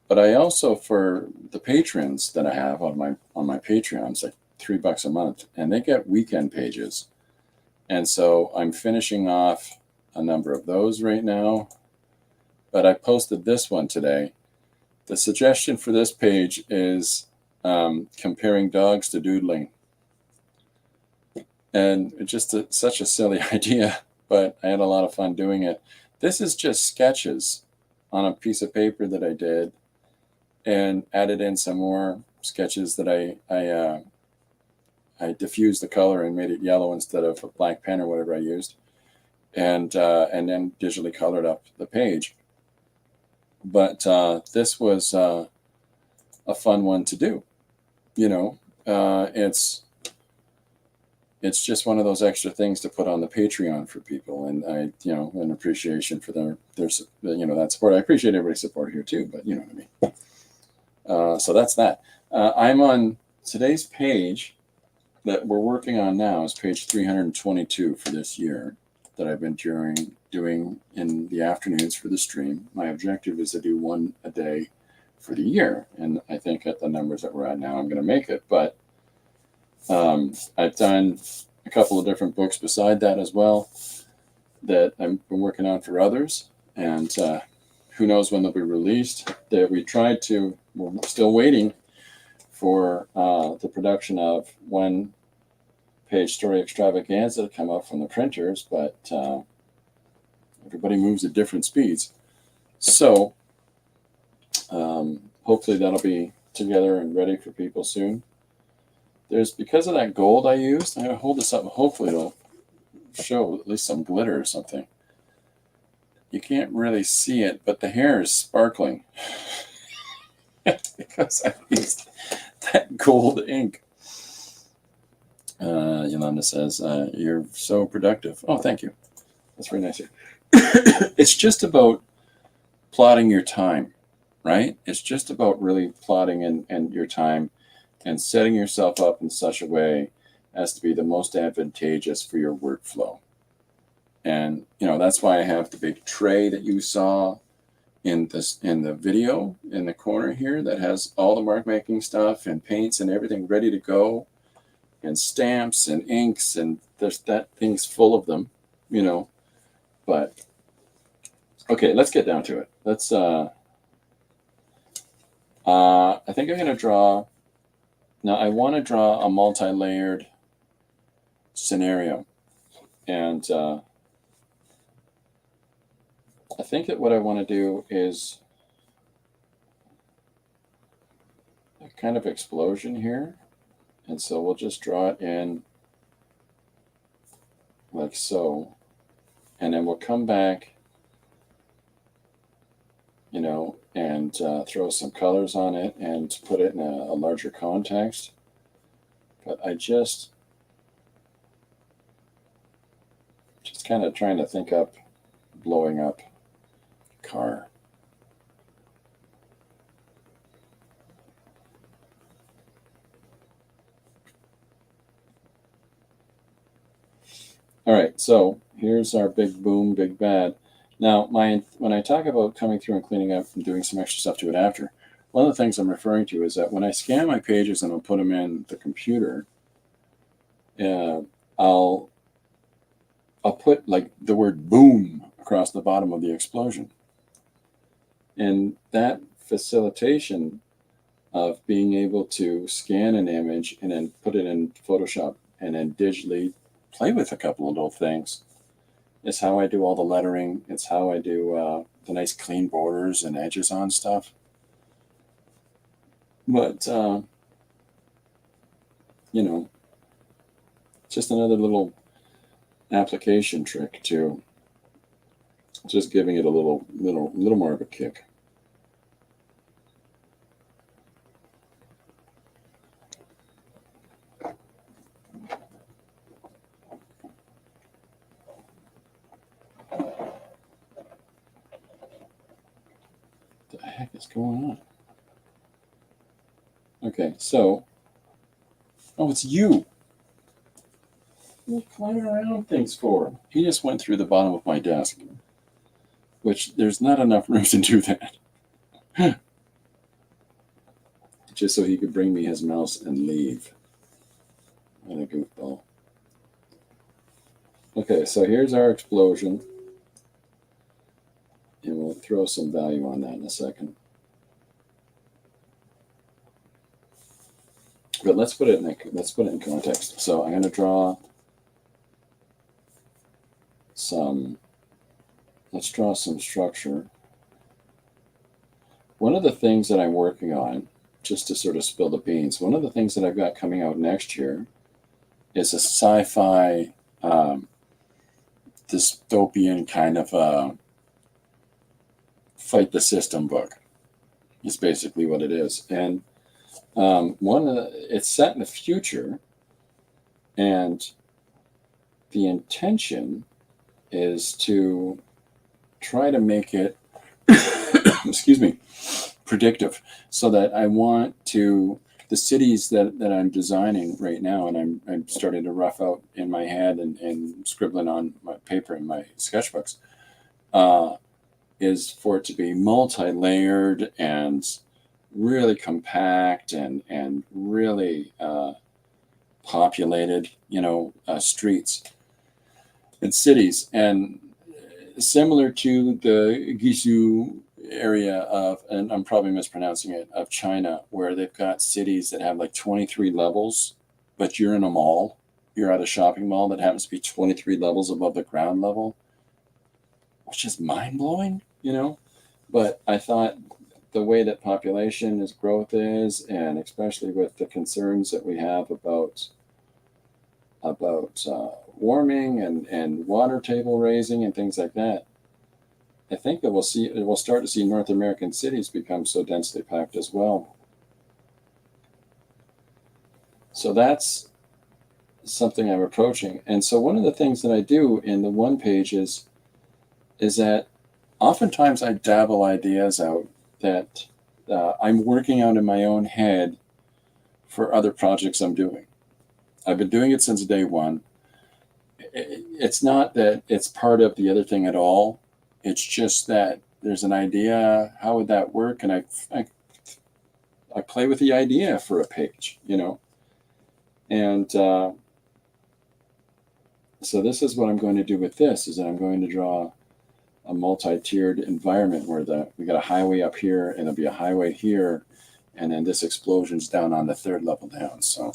But I also, for the patrons that I have on my Patreon, it's like $3 a month, and they get weekend pages. And so I'm finishing off a number of those right now. But I posted this one today. The suggestion for this page is comparing dogs to doodling. And it's just such a silly idea, but I had a lot of fun doing it. This is just sketches on a piece of paper that I did and added in some more sketches that I diffused the color and made it yellow instead of a black pen or whatever I used. And then digitally colored up the page. But this was a fun one to do. You know, it's just one of those extra things to put on the Patreon for people, and an appreciation for their that support. I appreciate everybody's support here too, but you know what I mean. So that's that. I'm on today's page that we're working on now is page 322 for this year that I've been doing in the afternoons for the stream. My objective is to do one a day for the year, and I think at the numbers that we're at now, I'm going to make it. But I've done a couple of different books beside that as well that I've been working on for others, and who knows when they'll be released. We're still waiting for the production of one page story extravaganza to come up from the printers, but everybody moves at different speeds. So hopefully that'll be together and ready for people soon. Because of that gold I used, I'm going to hold this up and hopefully it'll show at least some glitter or something. You can't really see it, but the hair is sparkling because I used that gold ink. Yolanda says, you're so productive. Oh, thank you. That's very nice. It's just about plotting your time, right? It's just about really plotting and your time and setting yourself up in such a way as to be the most advantageous for your workflow. And, that's why I have the big tray that you saw in the video in the corner here that has all the mark making stuff and paints and everything ready to go, and stamps and inks, and there's that thing's full of them, you know. But okay, let's get down to it. Let's I think I'm going to draw. Now I want to draw a multi-layered scenario, and I think that what I want to do is a kind of explosion here, and so we'll just draw it in like so, and then we'll come back, you know, and throw some colors on it and put it in a larger context. But I just kind of trying to think up blowing up car. All right, so here's our big boom, big bad. Now, when I talk about coming through and cleaning up and doing some extra stuff to it after, one of the things I'm referring to is that when I scan my pages and I'll put them in the computer, I'll put like the word boom across the bottom of the explosion. And that facilitation of being able to scan an image and then put it in Photoshop and then digitally play with a couple of little things is how I do all the lettering. It's how I do the nice clean borders and edges on stuff. But, you know, just another little application trick to just giving it a little more of a kick. What the heck is going on? Okay, so, oh, it's you. What are you climbing around things for? He just went through the bottom of my desk, which there's not enough room to do that. Just so he could bring me his mouse and leave. What a goofball. Okay, so here's our explosion. And we'll throw some value on that in a second. But let's put it in context. So I'm going to draw let's draw some structure. One of the things that I'm working on, just to sort of spill the beans, one of the things that I've got coming out next year is a sci-fi dystopian kind of fight the system book. Is basically what it is. And it's set in the future, and the intention is to try to make it excuse me, predictive, so that I want to the cities that I'm designing right now, and I'm starting to rough out in my head and scribbling on my paper in my sketchbooks, is for it to be multi-layered and really compact and really populated, streets and cities, and similar to the Guizhou area of, and I'm probably mispronouncing it, of China, where they've got cities that have like 23 levels, but you're in a mall. You're at a shopping mall that happens to be 23 levels above the ground level, which is mind-blowing, But I thought the way that population growth is, and especially with the concerns that we have about warming and water table raising and things like that, I think that we'll start to see North American cities become so densely packed as well. So that's something I'm approaching. And so one of the things that I do in the one page is that oftentimes I dabble ideas out that I'm working out in my own head for other projects I'm doing. I've been doing it since day one. It's not that it's part of the other thing at all. It's just that there's an idea. How would that work? And I play with the idea for a page, you know. And so this is what I'm going to do with this, is that I'm going to draw a multi-tiered environment where we got a highway up here and there'll be a highway here, and then this explosion's down on the third level down. So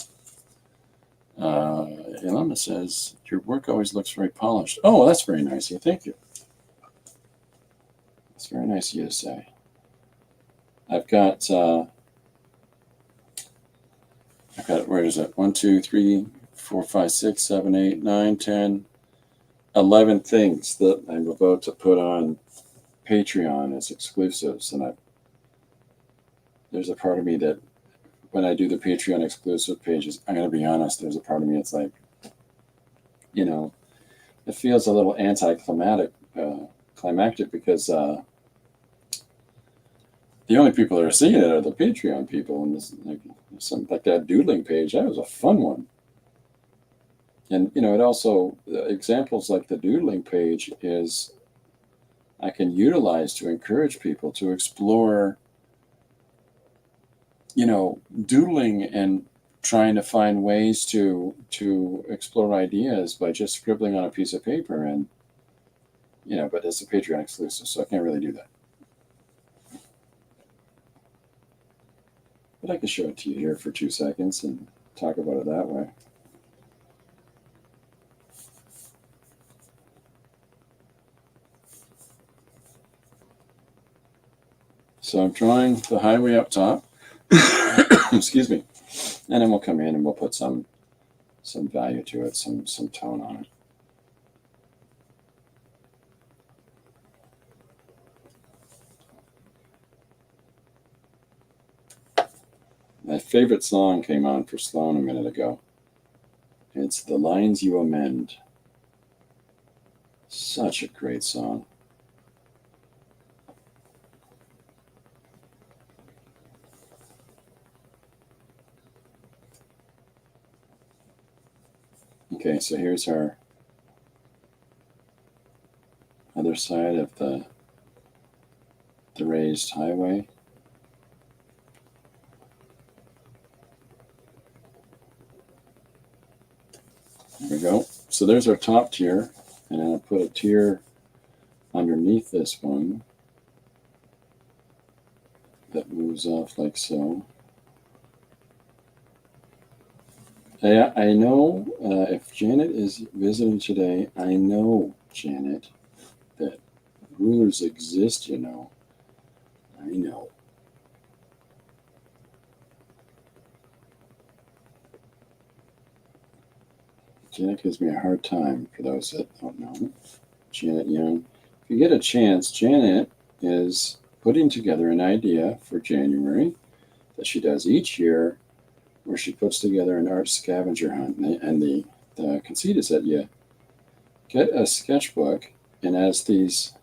Ilana says, your work always looks very polished. Oh, well, that's very nice of you. Thank you. That's very nice of you to say. I've got, where is it? 1, 2, 3, 4, 5, 6, 7, 8, 9, 10, 11 things that I'm about to put on Patreon as exclusives. And there's a part of me that when I do the Patreon exclusive pages, I'm going to be honest, there's a part of me that's like, you know, it feels a little anticlimactic because the only people that are seeing it are the Patreon people. And this, like that doodling page, that was a fun one. And, you know, it also, examples like the doodling page is I can utilize to encourage people to explore, you know, doodling and trying to find ways to explore ideas by just scribbling on a piece of paper. And, you know, but it's a Patreon exclusive, so I can't really do that. But I can show it to you here for 2 seconds and talk about it that way. So I'm drawing the highway up top. Excuse me. And then we'll come in and we'll put some value to it, some tone on it. My favorite song came on for Sloan a minute ago. It's The Lines You Amend. Such a great song. Okay, so here's our other side of the raised highway. There we go. So there's our top tier, and then I'll put a tier underneath this one that moves off like so. Yeah, I know if Janet is visiting today, I know, Janet, that rulers exist, you know. I know. Janet gives me a hard time, for those that don't know. Janet Young. If you get a chance, Janet is putting together an idea for January that she does each year, where she puts together an art scavenger hunt. And the conceit is that you get a sketchbook, and as these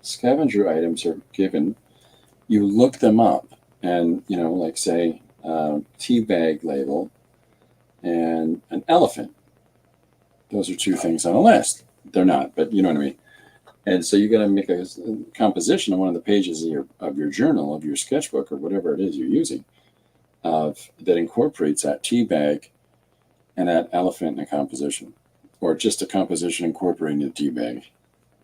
scavenger items are given, you look them up. And, you know, like say, tea bag label and an elephant. Those are 2 things on a list. They're not, but you know what I mean. And so you got to make a composition on one of the pages of your journal, of your sketchbook, or whatever it is you're using, that incorporates that tea bag and that elephant in a composition, or just a composition incorporating the tea bag,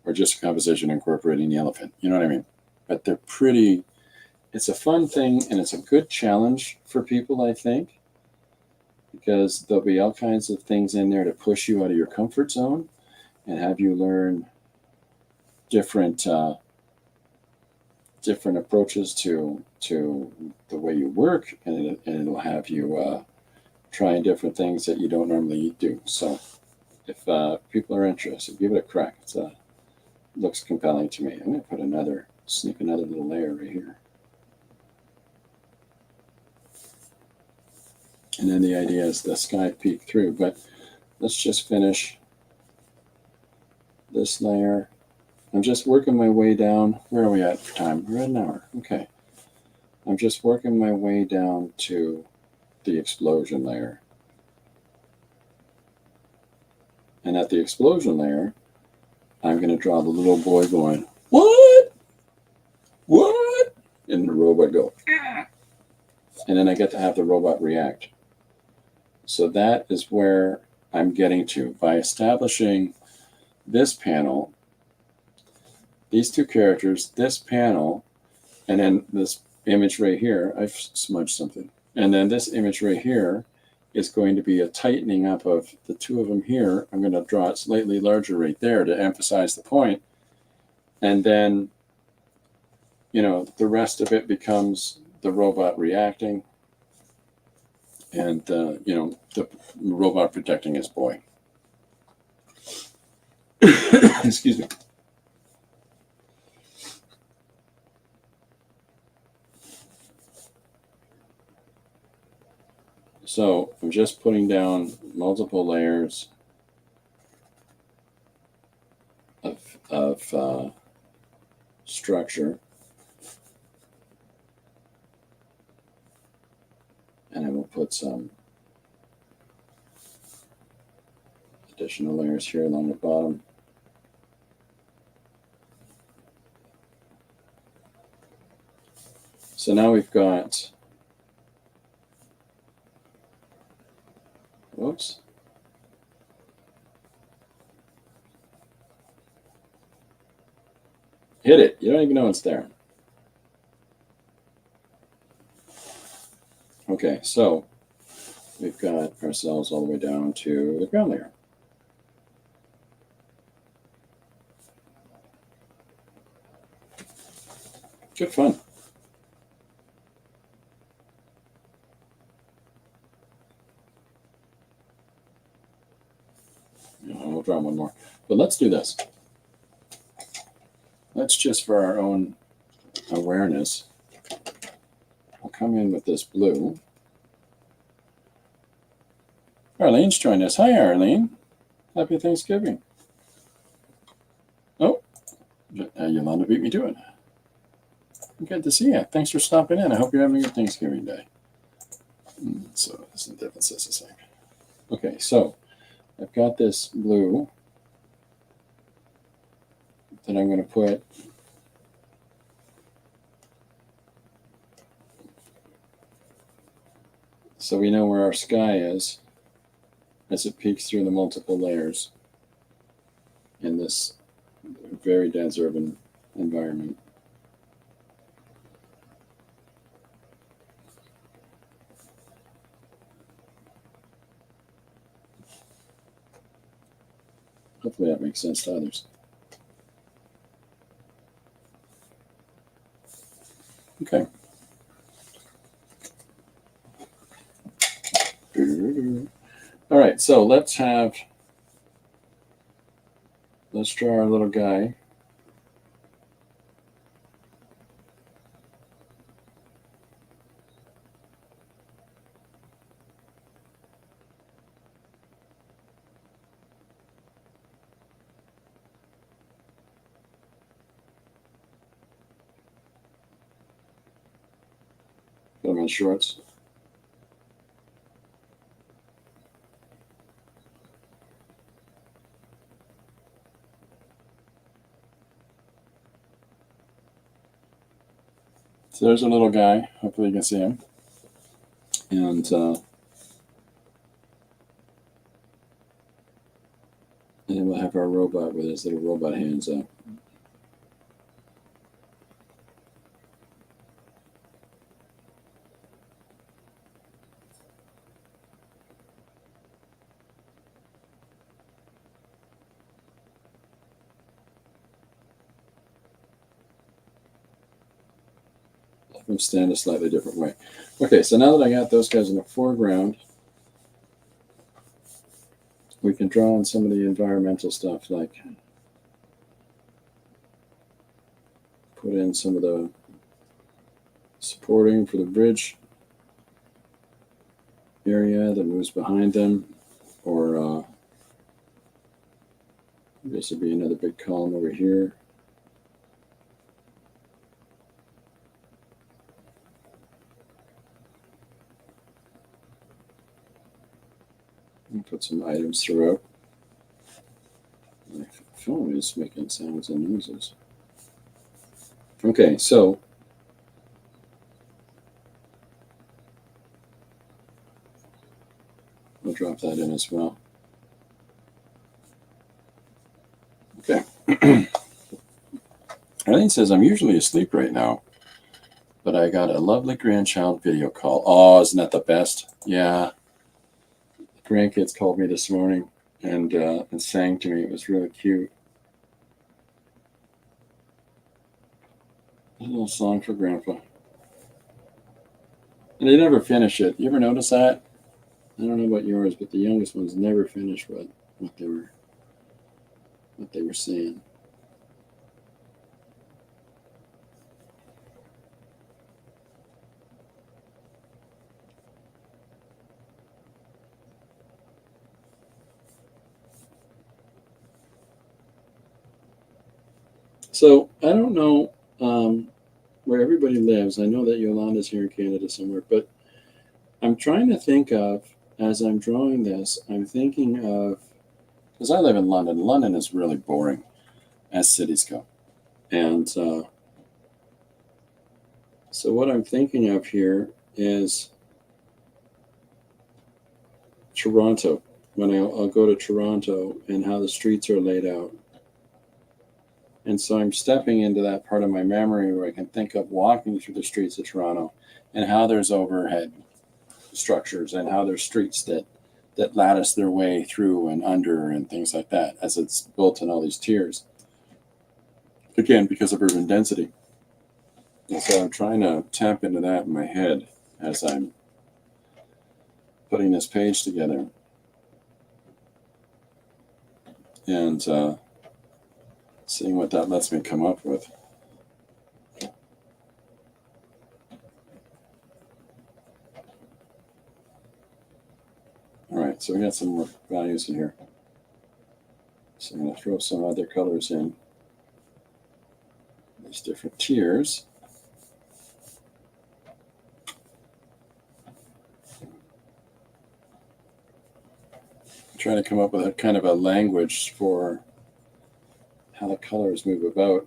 or just a composition incorporating the elephant. You know what I mean? But they're pretty. It's a fun thing, and it's a good challenge for people, I think, because there'll be all kinds of things in there to push you out of your comfort zone and have you learn different approaches to the way you work, and it'll have you trying different things that you don't normally do. So if people are interested, give it a crack. It looks compelling to me. I'm going to put sneak another little layer right here. And then the idea is the sky peek through, but let's just finish this layer. I'm just working my way down. Where are we at for time? We're at an hour. Okay. I'm just working my way down to the explosion layer. And at the explosion layer, I'm going to draw the little boy going, "What?" and the robot go, "Ah," and then I get to have the robot react. So that is where I'm getting to by establishing this panel, these two characters, this panel, and then this image right here. I've smudged something. And then this image right here is going to be a tightening up of the two of them here. I'm going to draw it slightly larger right there to emphasize the point. And then, you know, the rest of it becomes the robot reacting and, you know, the robot protecting his boy. Excuse me. So I'm just putting down multiple layers of structure, and I will put some additional layers here along the bottom. So now we've got, whoops. Hit it. You don't even know it's there. Okay, so we've got ourselves all the way down to the ground layer. Good fun. We'll draw one more. But let's do this. Let's just, for our own awareness, I'll come in with this blue. Arlene's joined us. Hi, Arlene. Happy Thanksgiving. Oh, Yolanda beat me to it. Good to see you. Thanks for stopping in. I hope you're having a good Thanksgiving day. So this is the difference is the same. Okay, so I've got this blue that I'm going to put so we know where our sky is as it peeks through the multiple layers in this very dense urban environment. Hopefully that makes sense to others. Okay. All right, so let's draw our little guy. Put him in shorts. So there's a little guy. Hopefully you can see him. And then we'll have our robot with his little robot hands up. Let them stand a slightly different way. Okay, so now that I got those guys in the foreground, we can draw on some of the environmental stuff, like put in some of the supporting for the bridge area that moves behind them, or this would be another big column over here. And put some items throughout. My phone is making sounds and noises. Okay, so We'll drop that in as well. Okay. Arlene says, I'm usually asleep right now, but I got a lovely grandchild video call. Oh, isn't that the best? Yeah. The grandkids called me this morning and sang to me. It was really cute. A little song for Grandpa. And they never finish it. You ever notice that? I don't know about yours, but the youngest ones never finish what they were saying. So I don't know where everybody lives. I know that Yolanda's here in Canada somewhere, but I'm trying to think of, as I'm drawing this, I'm thinking of, because I live in London. London is really boring as cities go. And so what I'm thinking of here is Toronto. When I'll go to Toronto and how the streets are laid out. And so I'm stepping into that part of my memory where I can think of walking through the streets of Toronto and how there's overhead structures and how there's streets that lattice their way through and under and things like that as it's built in all these tiers. Again, because of urban density. And so I'm trying to tap into that in my head as I'm putting this page together. And seeing what that lets me come up with. All right, so we got some more values in here. So I'm going to throw some other colors in. These different tiers. I'm trying to come up with a kind of a language for how the colors move about.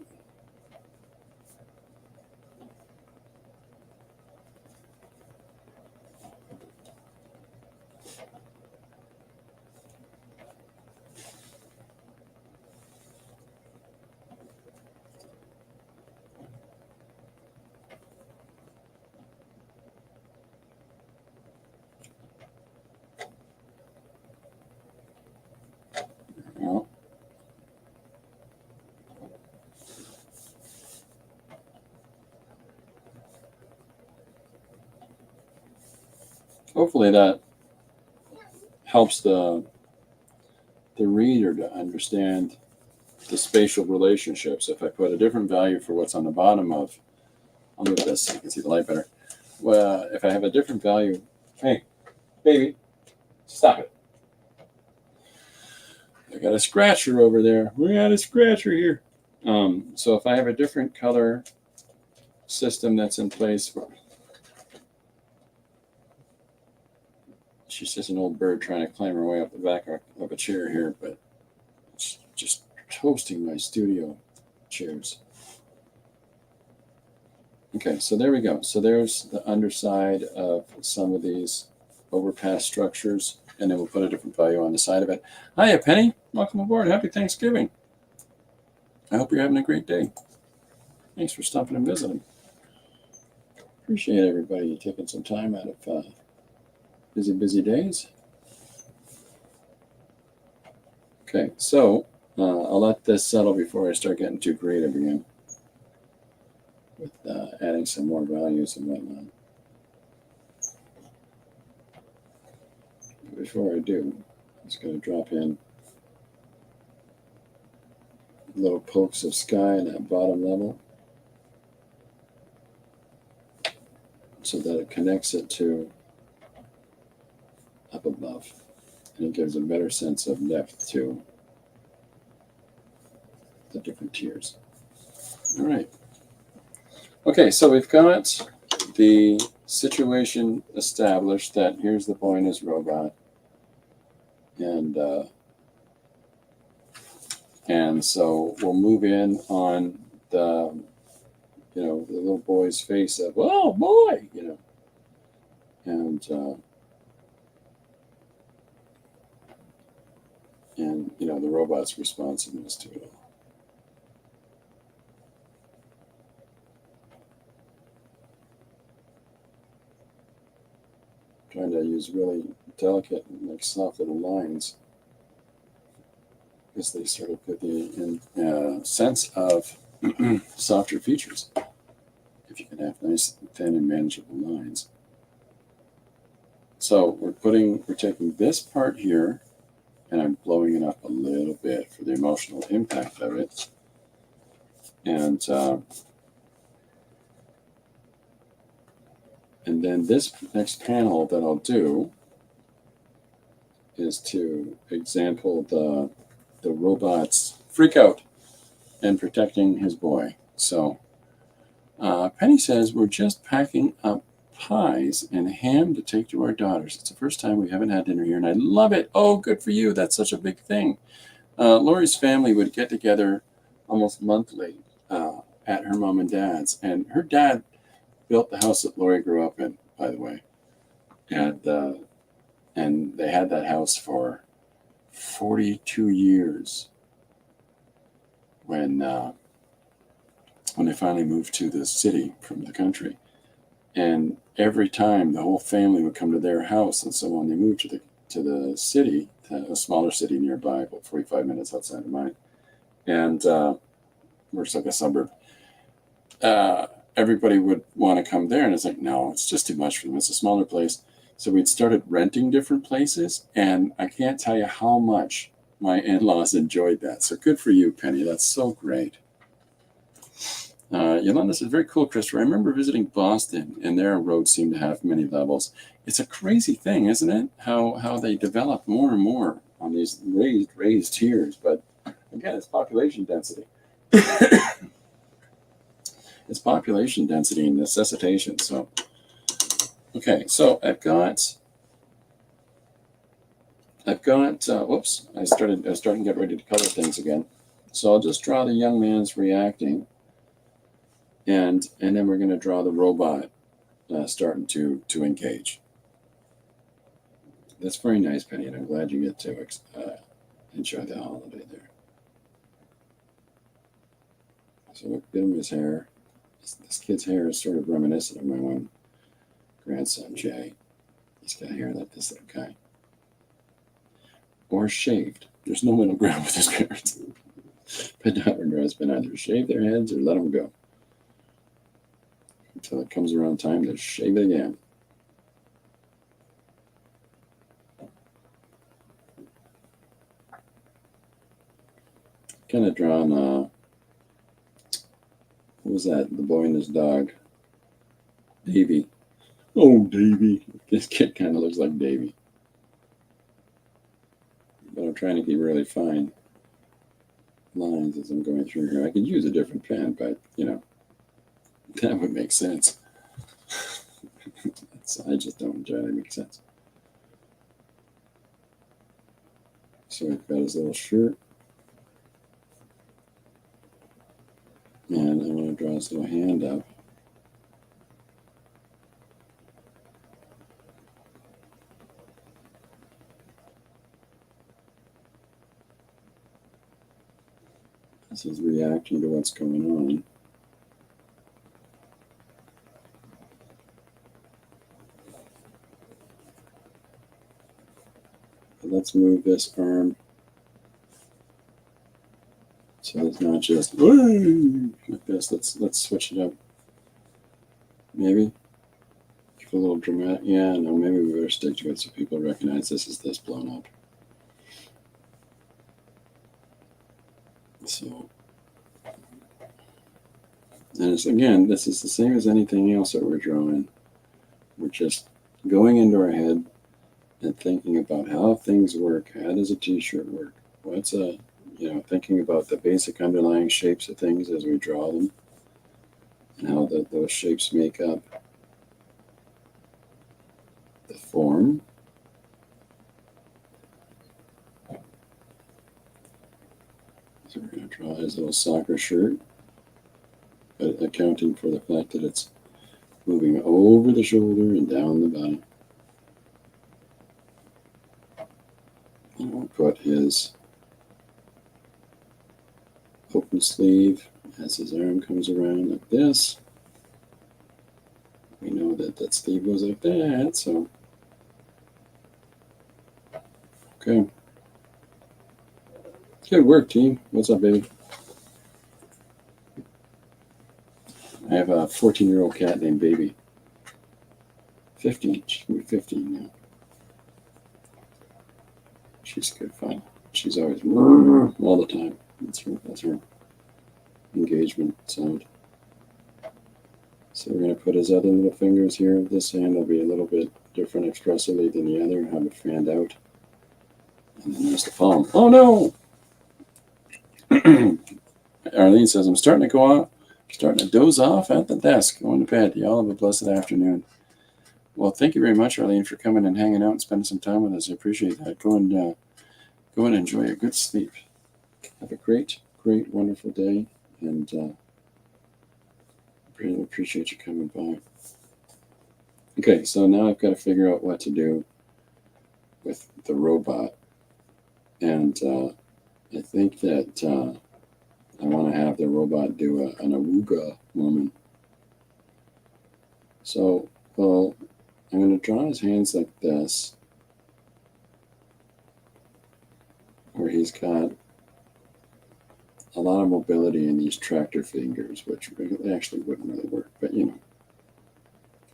Well, hopefully that helps the reader to understand the spatial relationships. If I put a different value for what's on the bottom of, I'll move this so you can see the light better. Well, if I have a different value, hey, baby, stop it. I got a scratcher over there. We got a scratcher here. So if I have a different color system that's in place for, she's just an old bird trying to climb her way up the back of a chair here, but it's just toasting my studio chairs. Okay, so there we go. So there's the underside of some of these overpass structures, and then we'll put a different value on the side of it. Hiya, Penny. Welcome aboard. Happy Thanksgiving. I hope you're having a great day. Thanks for stopping and visiting. Appreciate everybody taking some time out of busy days. Okay, so I'll let this settle before I start getting too creative again with adding some more values and whatnot. Before I do, I'm just going to drop in little pokes of sky in that bottom level so that it connects it to up above, and it gives a better sense of depth to the different tiers. All right. Okay, so we've got the situation established that here's the boy and his robot, and so we'll move in on the the little boy's face of, oh boy, and and the robot's responsiveness to it all. Trying to use really delicate and like soft little lines because they sort of give the sense of softer features. If you can have nice, thin, and manageable lines. So we're taking this part here, and I'm blowing it up a little bit for the emotional impact of it. And then this next panel that I'll do is to example the robot's freak out and protecting his boy. So Penny says, we're just packing up pies and ham to take to our daughters. It's the first time we haven't had dinner here, and I love it. Oh, good for you. That's such a big thing. Lori's family would get together almost monthly at her mom and dad's, and her dad built the house that Lori grew up in, by the way. And they had that house for 42 years when they finally moved to the city from the country. And every time the whole family would come to their house, and so when they moved to the city, a smaller city nearby, about 45 minutes outside of mine, and works like a suburb, everybody would want to come there, and it's like, no, it's just too much for them. It's a smaller place. So we'd started renting different places, and I can't tell you how much my in-laws enjoyed that. So good for you, Penny. That's so great. Yolanda says, very cool, Christopher. I remember visiting Boston, and their roads seem to have many levels. It's a crazy thing, isn't it? How they develop more and more on these raised tiers. But again, it's population density. It's population density and necessitation. So, okay, so I've got. Whoops! I was starting to get ready to color things again. So I'll just draw the young man's reacting. And then we're going to draw the robot starting to engage. That's very nice, Penny, and I'm glad you get to enjoy the holiday there. So look at him, his hair. This kid's hair is sort of reminiscent of my one grandson, Jay. He's got hair like this little guy. Or shaved. There's no middle ground with his parents. But not her husband either. Shave their heads or let them go. Until it comes around time to shave it again. Kind of drawn, what was that? The boy and his dog. Davy. Oh, Davy. This kid kind of looks like Davy. But I'm trying to keep really fine lines as I'm going through here. I could use a different pen, but, that would make sense. I just don't entirely make sense. So we've got his little shirt. And I want to draw his little hand up. This is reacting to what's going on. Let's move this arm so it's not just like this. Let's switch it up. Maybe give a little dramatic. Yeah, no, maybe we better stick to it so people recognize this is this blown up. So, and it's, again, this is the same as anything else that we're drawing. We're just going into our head and thinking about how things work. How does a t-shirt work? What's thinking about the basic underlying shapes of things as we draw them, and how those shapes make up the form. So we're going to draw his little soccer shirt, but accounting for the fact that it's moving over the shoulder and down the bottom. And we'll put his the sleeve as his arm comes around like this. We know that that sleeve goes like that, so okay. Good work, team. What's up, baby? I have a 14-year-old cat named Baby. 15. She's going to be 15 now. She's good fun. She's always all the time. That's her engagement sound. So we're going to put his other little fingers here. This hand will be a little bit different expressively than the other. Have it fanned out. And then there's the palm. Oh no! Arlene says, I'm starting to go off. Starting to doze off at the desk. Going to bed. Y'all have a blessed afternoon. Well, thank you very much, Arlene, for coming and hanging out and spending some time with us. I appreciate that. Go and enjoy a good sleep. Have a great, wonderful day, and really appreciate you coming by. Okay, so now I've got to figure out what to do with the robot, and I think that I want to have the robot do an awooga moment. So, well, I'm going to draw his hands like this, where he's got a lot of mobility in these tractor fingers, which actually wouldn't really work, but you know,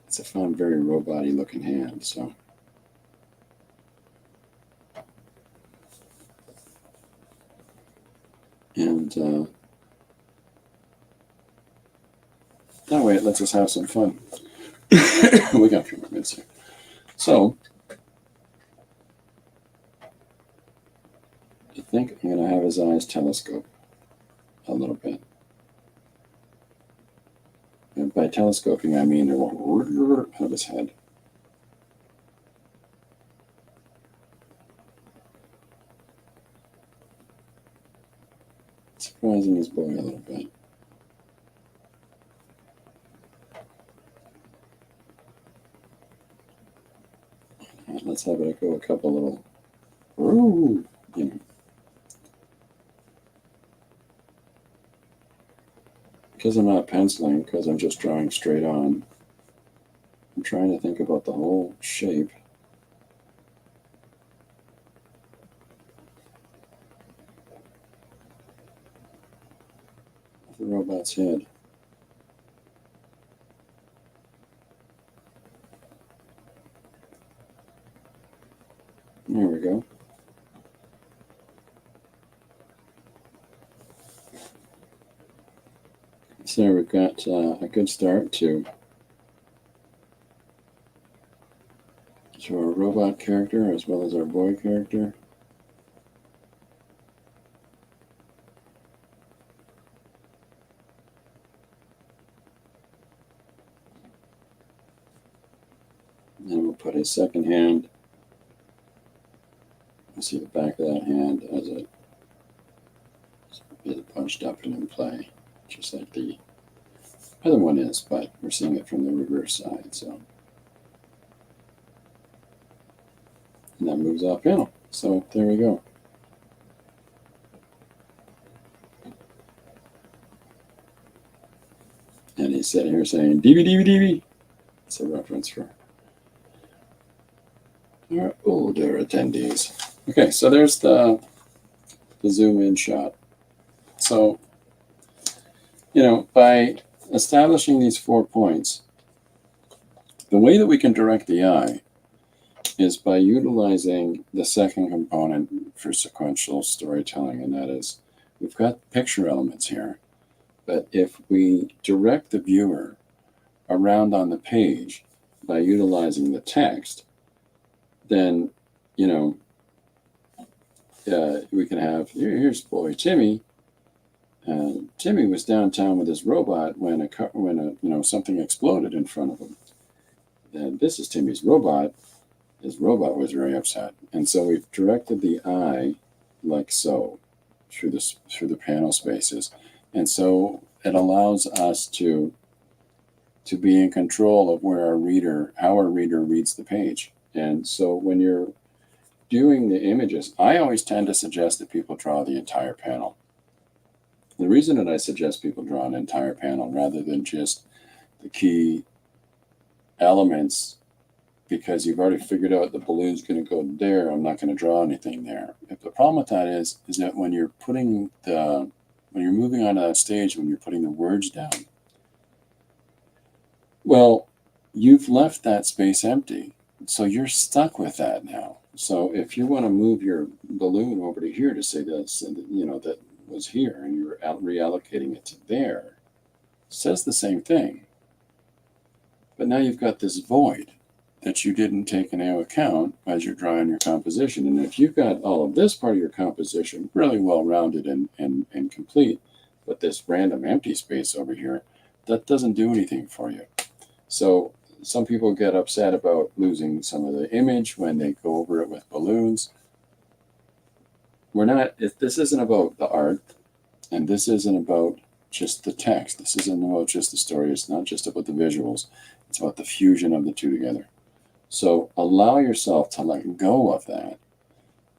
it's a fun, very robot-y looking hand, so. And that way it lets us have some fun. We got a few more minutes here. So, I think I'm going to have his eyes telescope a little bit. And by telescoping, I mean they're going out of his head. Surprising his boy a little bit. Let's have it go a couple little, you know. Because I'm not penciling, because I'm just drawing straight on, I'm trying to think about the whole shape. Of the robot's head. There we go. So we've got a good start to our robot character as well as our boy character. And we'll put his second hand. You see the back of that hand as it is punched up and in play, just like the other one is, but we're seeing it from the reverse side. So, and that moves off panel. So there we go. And he's sitting here saying, "DV, DV, DV." It's a reference for our older attendees. Okay, so there's the zoom in shot. So, you know, by establishing these 4 points, the way that we can direct the eye is by utilizing the second component for sequential storytelling, and that is we've got picture elements here, but if we direct the viewer around on the page by utilizing the text, then, you know, we can have, here's boy Timmy. Timmy was downtown with his robot when something exploded in front of him. And this is Timmy's robot. His robot was very upset, and so we've directed the eye like so through the panel spaces, and so it allows us to be in control of where how our reader reads the page. And so when you're doing the images, I always tend to suggest that people draw the entire panel. The reason that I suggest people draw an entire panel rather than just the key elements, because you've already figured out the balloon's going to go there, I'm not going to draw anything there. If the problem with that is that when you're moving onto that stage, when you're putting the words down, well, you've left that space empty. So you're stuck with that now. So if you want to move your balloon over to here to say this, and that was here, and you're reallocating it to there, it says the same thing. But now you've got this void that you didn't take into account as you're drawing your composition. And if you've got all of this part of your composition really well rounded and complete, but this random empty space over here, that doesn't do anything for you. So some people get upset about losing some of the image when they go over it with balloons. This isn't about the art, and this isn't about just the text. This isn't about just the story. It's not just about the visuals. It's about the fusion of the two together. So allow yourself to let go of that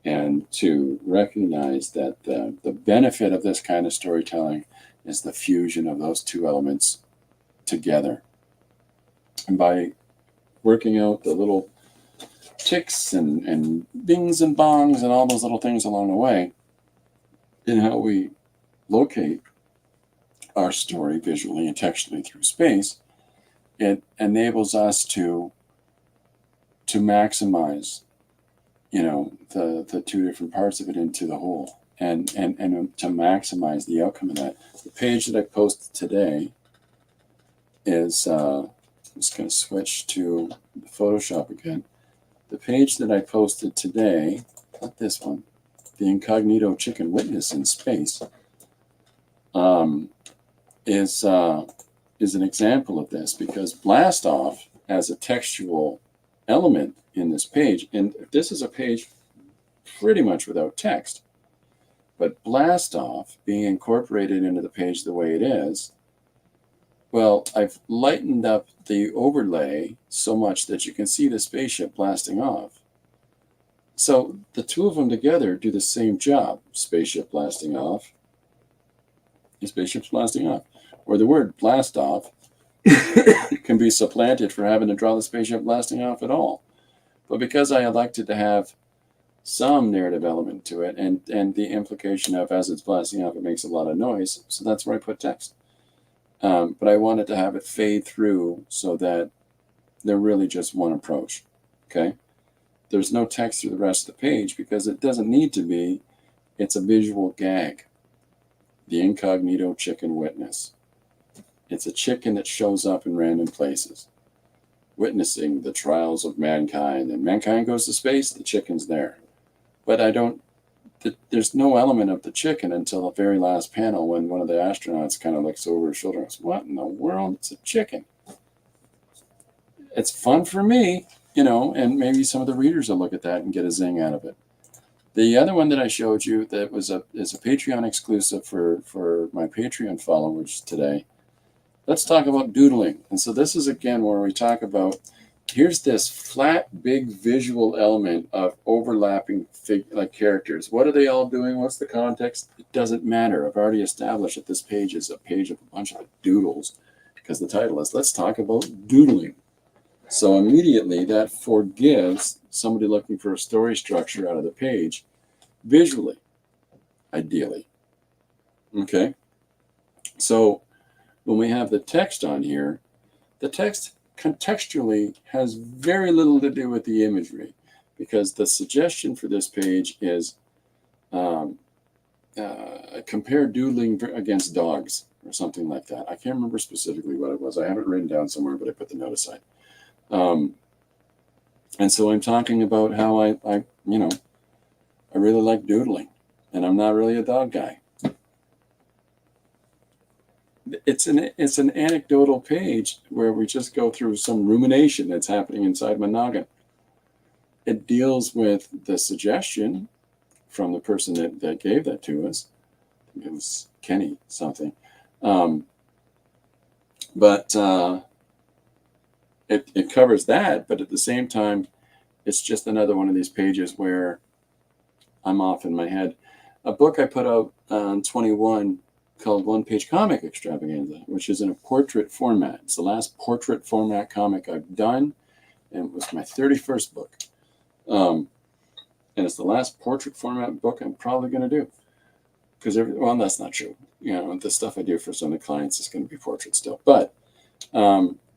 and to recognize that the benefit of this kind of storytelling is the fusion of those two elements together. And by working out the little ticks and bings and bongs and all those little things along the way in how we locate our story visually and textually through space, it enables us to maximize, the two different parts of it into the whole, and to maximize the outcome of that. The page that I posted today is, I'm just going to switch to Photoshop again. The page that I posted today, not this one, the incognito chicken witness in space, is an example of this, because blast off as a textual element in this page, and this is a page pretty much without text, but blast off being incorporated into the page the way it is, well, I've lightened up the overlay so much that you can see the spaceship blasting off. So the two of them together do the same job. Spaceship blasting off. The spaceship's blasting off. Or the word blast off can be supplanted for having to draw the spaceship blasting off at all. But because I elected to have some narrative element to it, and the implication of as it's blasting off, it makes a lot of noise, so that's where I put text. But I wanted to have it fade through so that they're really just one approach, okay? There's no text through the rest of the page because it doesn't need to be. It's a visual gag. The incognito chicken witness. It's a chicken that shows up in random places, witnessing the trials of mankind. And mankind goes to space, the chicken's there. But there's no element of the chicken until the very last panel when one of the astronauts kind of looks over his shoulder and goes, "What in the world? It's a chicken." It's fun for me, and maybe some of the readers will look at that and get a zing out of it. The other one that I showed you that is a Patreon exclusive for my Patreon followers today. Let's talk about doodling. And so this is, again, where we talk about, here's this flat, big visual element of overlapping characters. What are they all doing? What's the context? It doesn't matter. I've already established that this page is a page of a bunch of doodles, because the title is Let's Talk About Doodling. So immediately that forgives somebody looking for a story structure out of the page visually, ideally. Okay? So when we have the text on here, the text contextually has very little to do with the imagery, because the suggestion for this page is compare doodling against dogs or something like that. I can't remember specifically what it was. I have it written down somewhere, but I put the note aside. And so I'm talking about how I really like doodling, and I'm not really a dog guy. It's an anecdotal page where we just go through some rumination that's happening inside my noggin. It deals with the suggestion from the person that gave that to us. I think it was Kenny something. But it covers that, but at the same time, it's just another one of these pages where I'm off in my head. A book I put out on 21 called One Page Comic Extravaganza, which is in a portrait format. It's the last portrait format comic I've done, and it was my 31st book. And it's the last portrait format book I'm probably going to do. Because, well, that's not true. You know, the stuff I do for some of the clients is going to be portrait still. But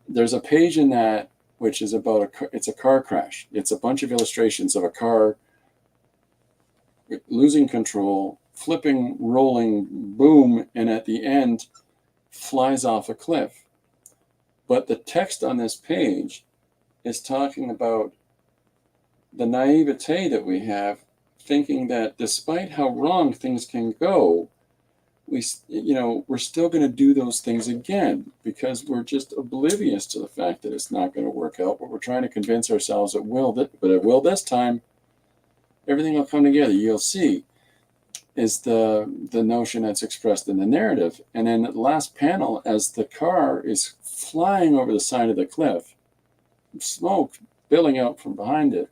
there's a page in that which is about it's a car crash. It's a bunch of illustrations of a car losing control, flipping, rolling, boom, and at the end flies off a cliff. But the text on this page is talking about the naivete that we have, thinking that despite how wrong things can go, we're still going to do those things again because we're just oblivious to the fact that it's not going to work out. But we're trying to convince ourselves it will, but it will this time. Everything will come together. You'll see is the notion that's expressed in the narrative. And then the last panel, as the car is flying over the side of the cliff, smoke billowing out from behind it,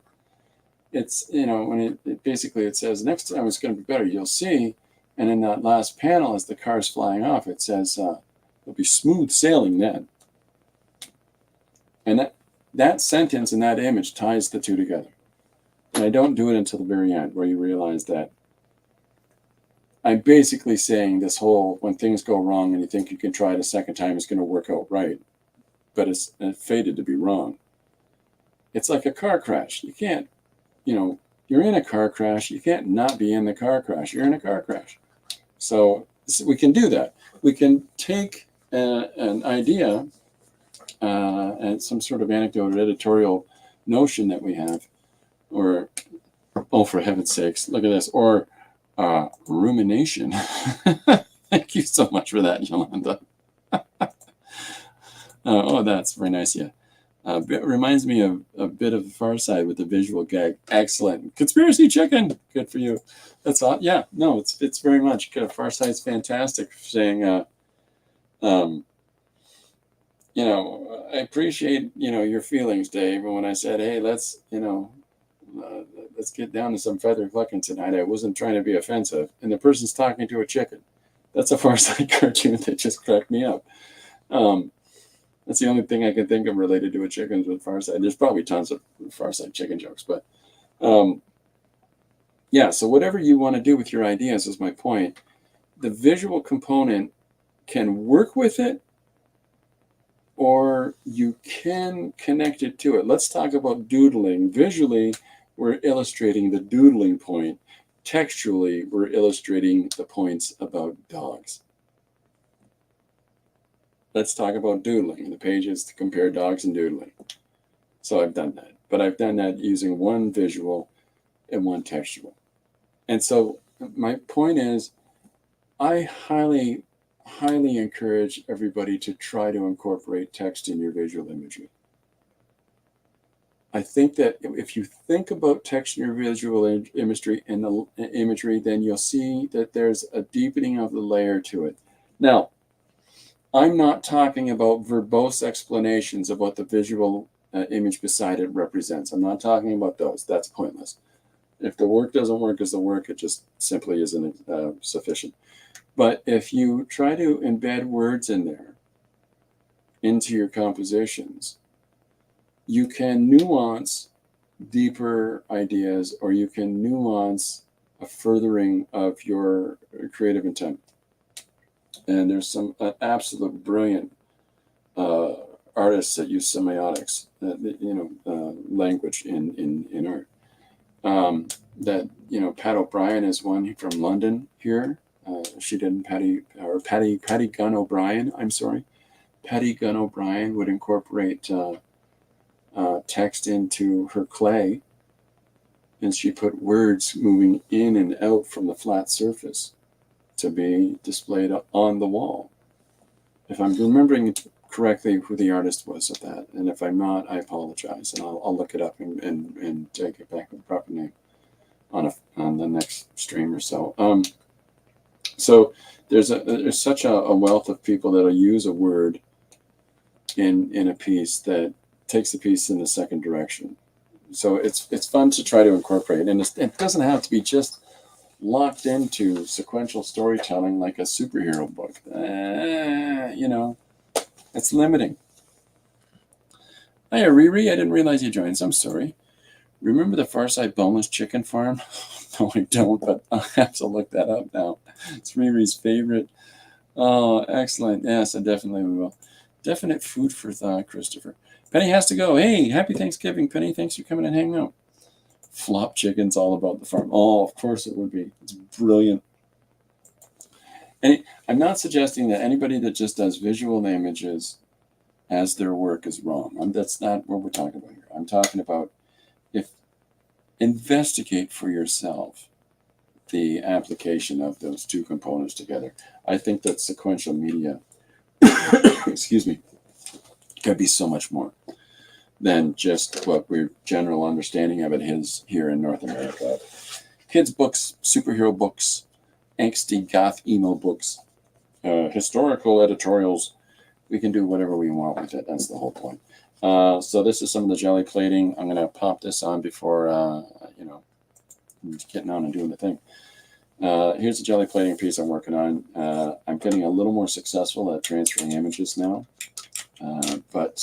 it's, when it basically it says, next time it's going to be better, you'll see. And in that last panel, as the car's flying off, it says, there'll be smooth sailing then. And that sentence and that image ties the two together. And I don't do it until the very end, where you realize that I'm basically saying this whole, when things go wrong and you think you can try it a second time, it's going to work out right. But it's fated to be wrong. It's like a car crash. You can't, you're in a car crash. You can't not be in the car crash. You're in a car crash. So we can do that. We can take an idea and some sort of anecdote or editorial notion that we have, or, oh, for heaven's sakes, look at this, or rumination. Thank you so much for that, Yolanda. Oh, that's very nice, yeah. It reminds me of a bit of Far Side with the visual gag. Excellent. Conspiracy chicken. Good for you. That's all. Yeah, no, it's very much good. Far Side's fantastic for saying, I appreciate, your feelings, Dave. And when I said, hey, let's get down to some feather clucking tonight, I wasn't trying to be offensive. And the person's talking to a chicken. That's a Far Side cartoon that just cracked me up. That's the only thing I can think of related to a chicken with Far Side. There's probably tons of Far Side chicken jokes, but yeah, so whatever you want to do with your ideas is my point. The visual component can work with it, or you can connect it to it. Let's talk about doodling. Visually, we're illustrating the doodling point. Textually, we're illustrating the points about dogs. Let's talk about doodling. The page is to compare dogs and doodling. So I've done that. But I've done that using one visual and one textual. And so my point is, I highly, highly encourage everybody to try to incorporate text in your visual imagery. I think that if you think about text in your visual imagery, then you'll see that there's a deepening of the layer to it. Now, I'm not talking about verbose explanations of what the visual image beside it represents. I'm not talking about those. That's pointless. If the work doesn't work as the work, it just simply isn't sufficient. But if you try to embed words in there into your compositions, you can nuance deeper ideas, or you can nuance a furthering of your creative intent. And there's some absolute brilliant artists that use semiotics, language in art. Pat O'Brien is one from London here. Patty Gunn O'Brien, I'm sorry. Patty Gunn O'Brien would incorporate text into her clay, and she put words moving in and out from the flat surface to be displayed on the wall. If I'm remembering correctly who the artist was of that, and if I'm not, I apologize, and I'll look it up and take it back with the proper name on the next stream or so. So there's such a wealth of people that'll use a word in a piece that takes the piece in a second direction. So it's fun to try to incorporate, and it doesn't have to be just locked into sequential storytelling like a superhero book. You know, it's limiting. Hiya, Riri. I didn't realize you joined. I'm sorry. Remember the Farside Boneless Chicken Farm? No, I don't, but I'll have to look that up now. It's Riri's favorite. Oh, excellent. Yes, I definitely will. Definite food for thought, Christopher. Penny has to go. Hey, happy Thanksgiving, Penny. Thanks for coming and hanging out. Flop chicken's all about the farm. Oh, of course it would be. It's brilliant. And I'm not suggesting that anybody that just does visual images as their work is wrong. That's not what we're talking about here. I'm talking about investigate for yourself the application of those two components together. I think that sequential media, excuse me, can be so much more than just what we're general understanding of it is here in North America. Kids' books, superhero books, angsty goth emo books, historical editorials. We can do whatever we want with it. That's the whole point. So this is some of the jelly plating. I'm going to pop this on before, I'm just getting on and doing the thing. Here's the jelly plating piece I'm working on. I'm getting a little more successful at transferring images now, but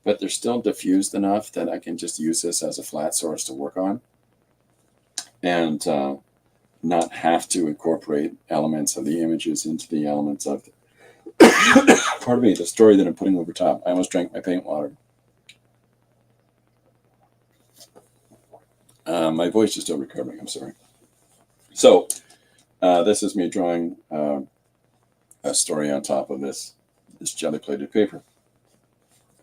they're still diffused enough that I can just use this as a flat source to work on and not have to incorporate elements of the images into the elements of pardon me, the story that I'm putting over top. I almost drank my paint water. My voice is still recovering. I'm sorry. So this is me drawing a story on top of this jelly-plated paper.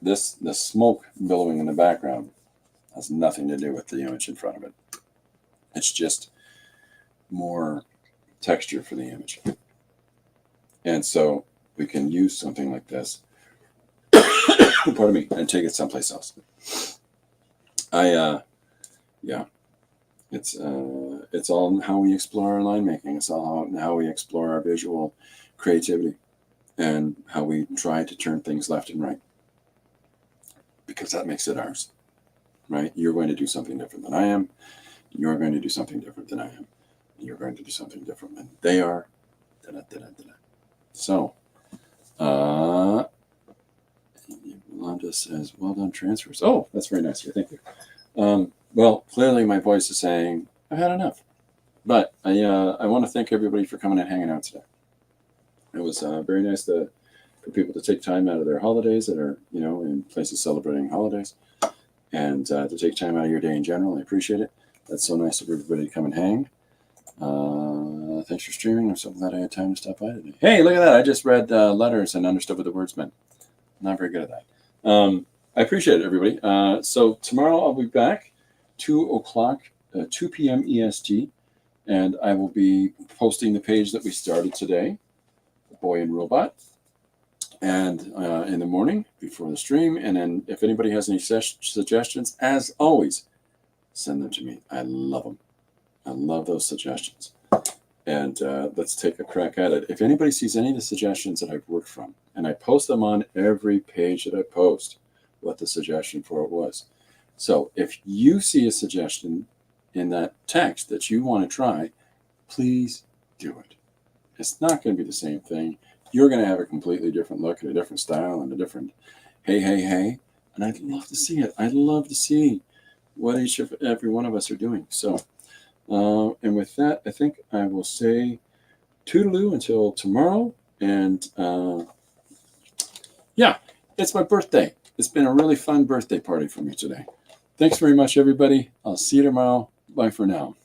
The smoke billowing in the background has nothing to do with the image in front of it. It's just more texture for the image. And so we can use something like this, pardon me, and take it someplace else. It's all how we explore our line making. It's all how we explore our visual creativity and how we try to turn things left and right, because that makes it ours, right? You're going to do something different than I am. You're going to do something different than I am. You're going to do something different than they are. So, Yolanda says, well done transfers. Oh, that's very nice. Thank you. Well, clearly my voice is saying I've had enough. But I want to thank everybody for coming and hanging out today. It was very nice for people to take time out of their holidays that are, in places celebrating holidays, and to take time out of your day in general. I appreciate it. That's so nice of everybody to come and hang. Thanks for streaming. I'm so glad I had time to stop by today. Hey, look at that. I just read letters and understood what the words meant. I'm not very good at that. I appreciate it, everybody. So tomorrow I'll be back, 2 o'clock, 2 p.m. EST, and I will be posting the page that we started today, Boy and Robot, and in the morning before the stream. And then if anybody has any suggestions, as always, send them to me. I love them. I love those suggestions. And let's take a crack at it. If anybody sees any of the suggestions that I've worked from, and I post them on every page that I post, what the suggestion for it was. So if you see a suggestion in that text that you want to try, please do it. It's not going to be the same thing. You're going to have a completely different look and a different style and a different hey. And I'd love to see it. I'd love to see what each of every one of us are doing. So, and with that, I think I will say toodaloo until tomorrow. And it's my birthday. It's been a really fun birthday party for me today. Thanks very much, everybody. I'll see you tomorrow. Bye for now.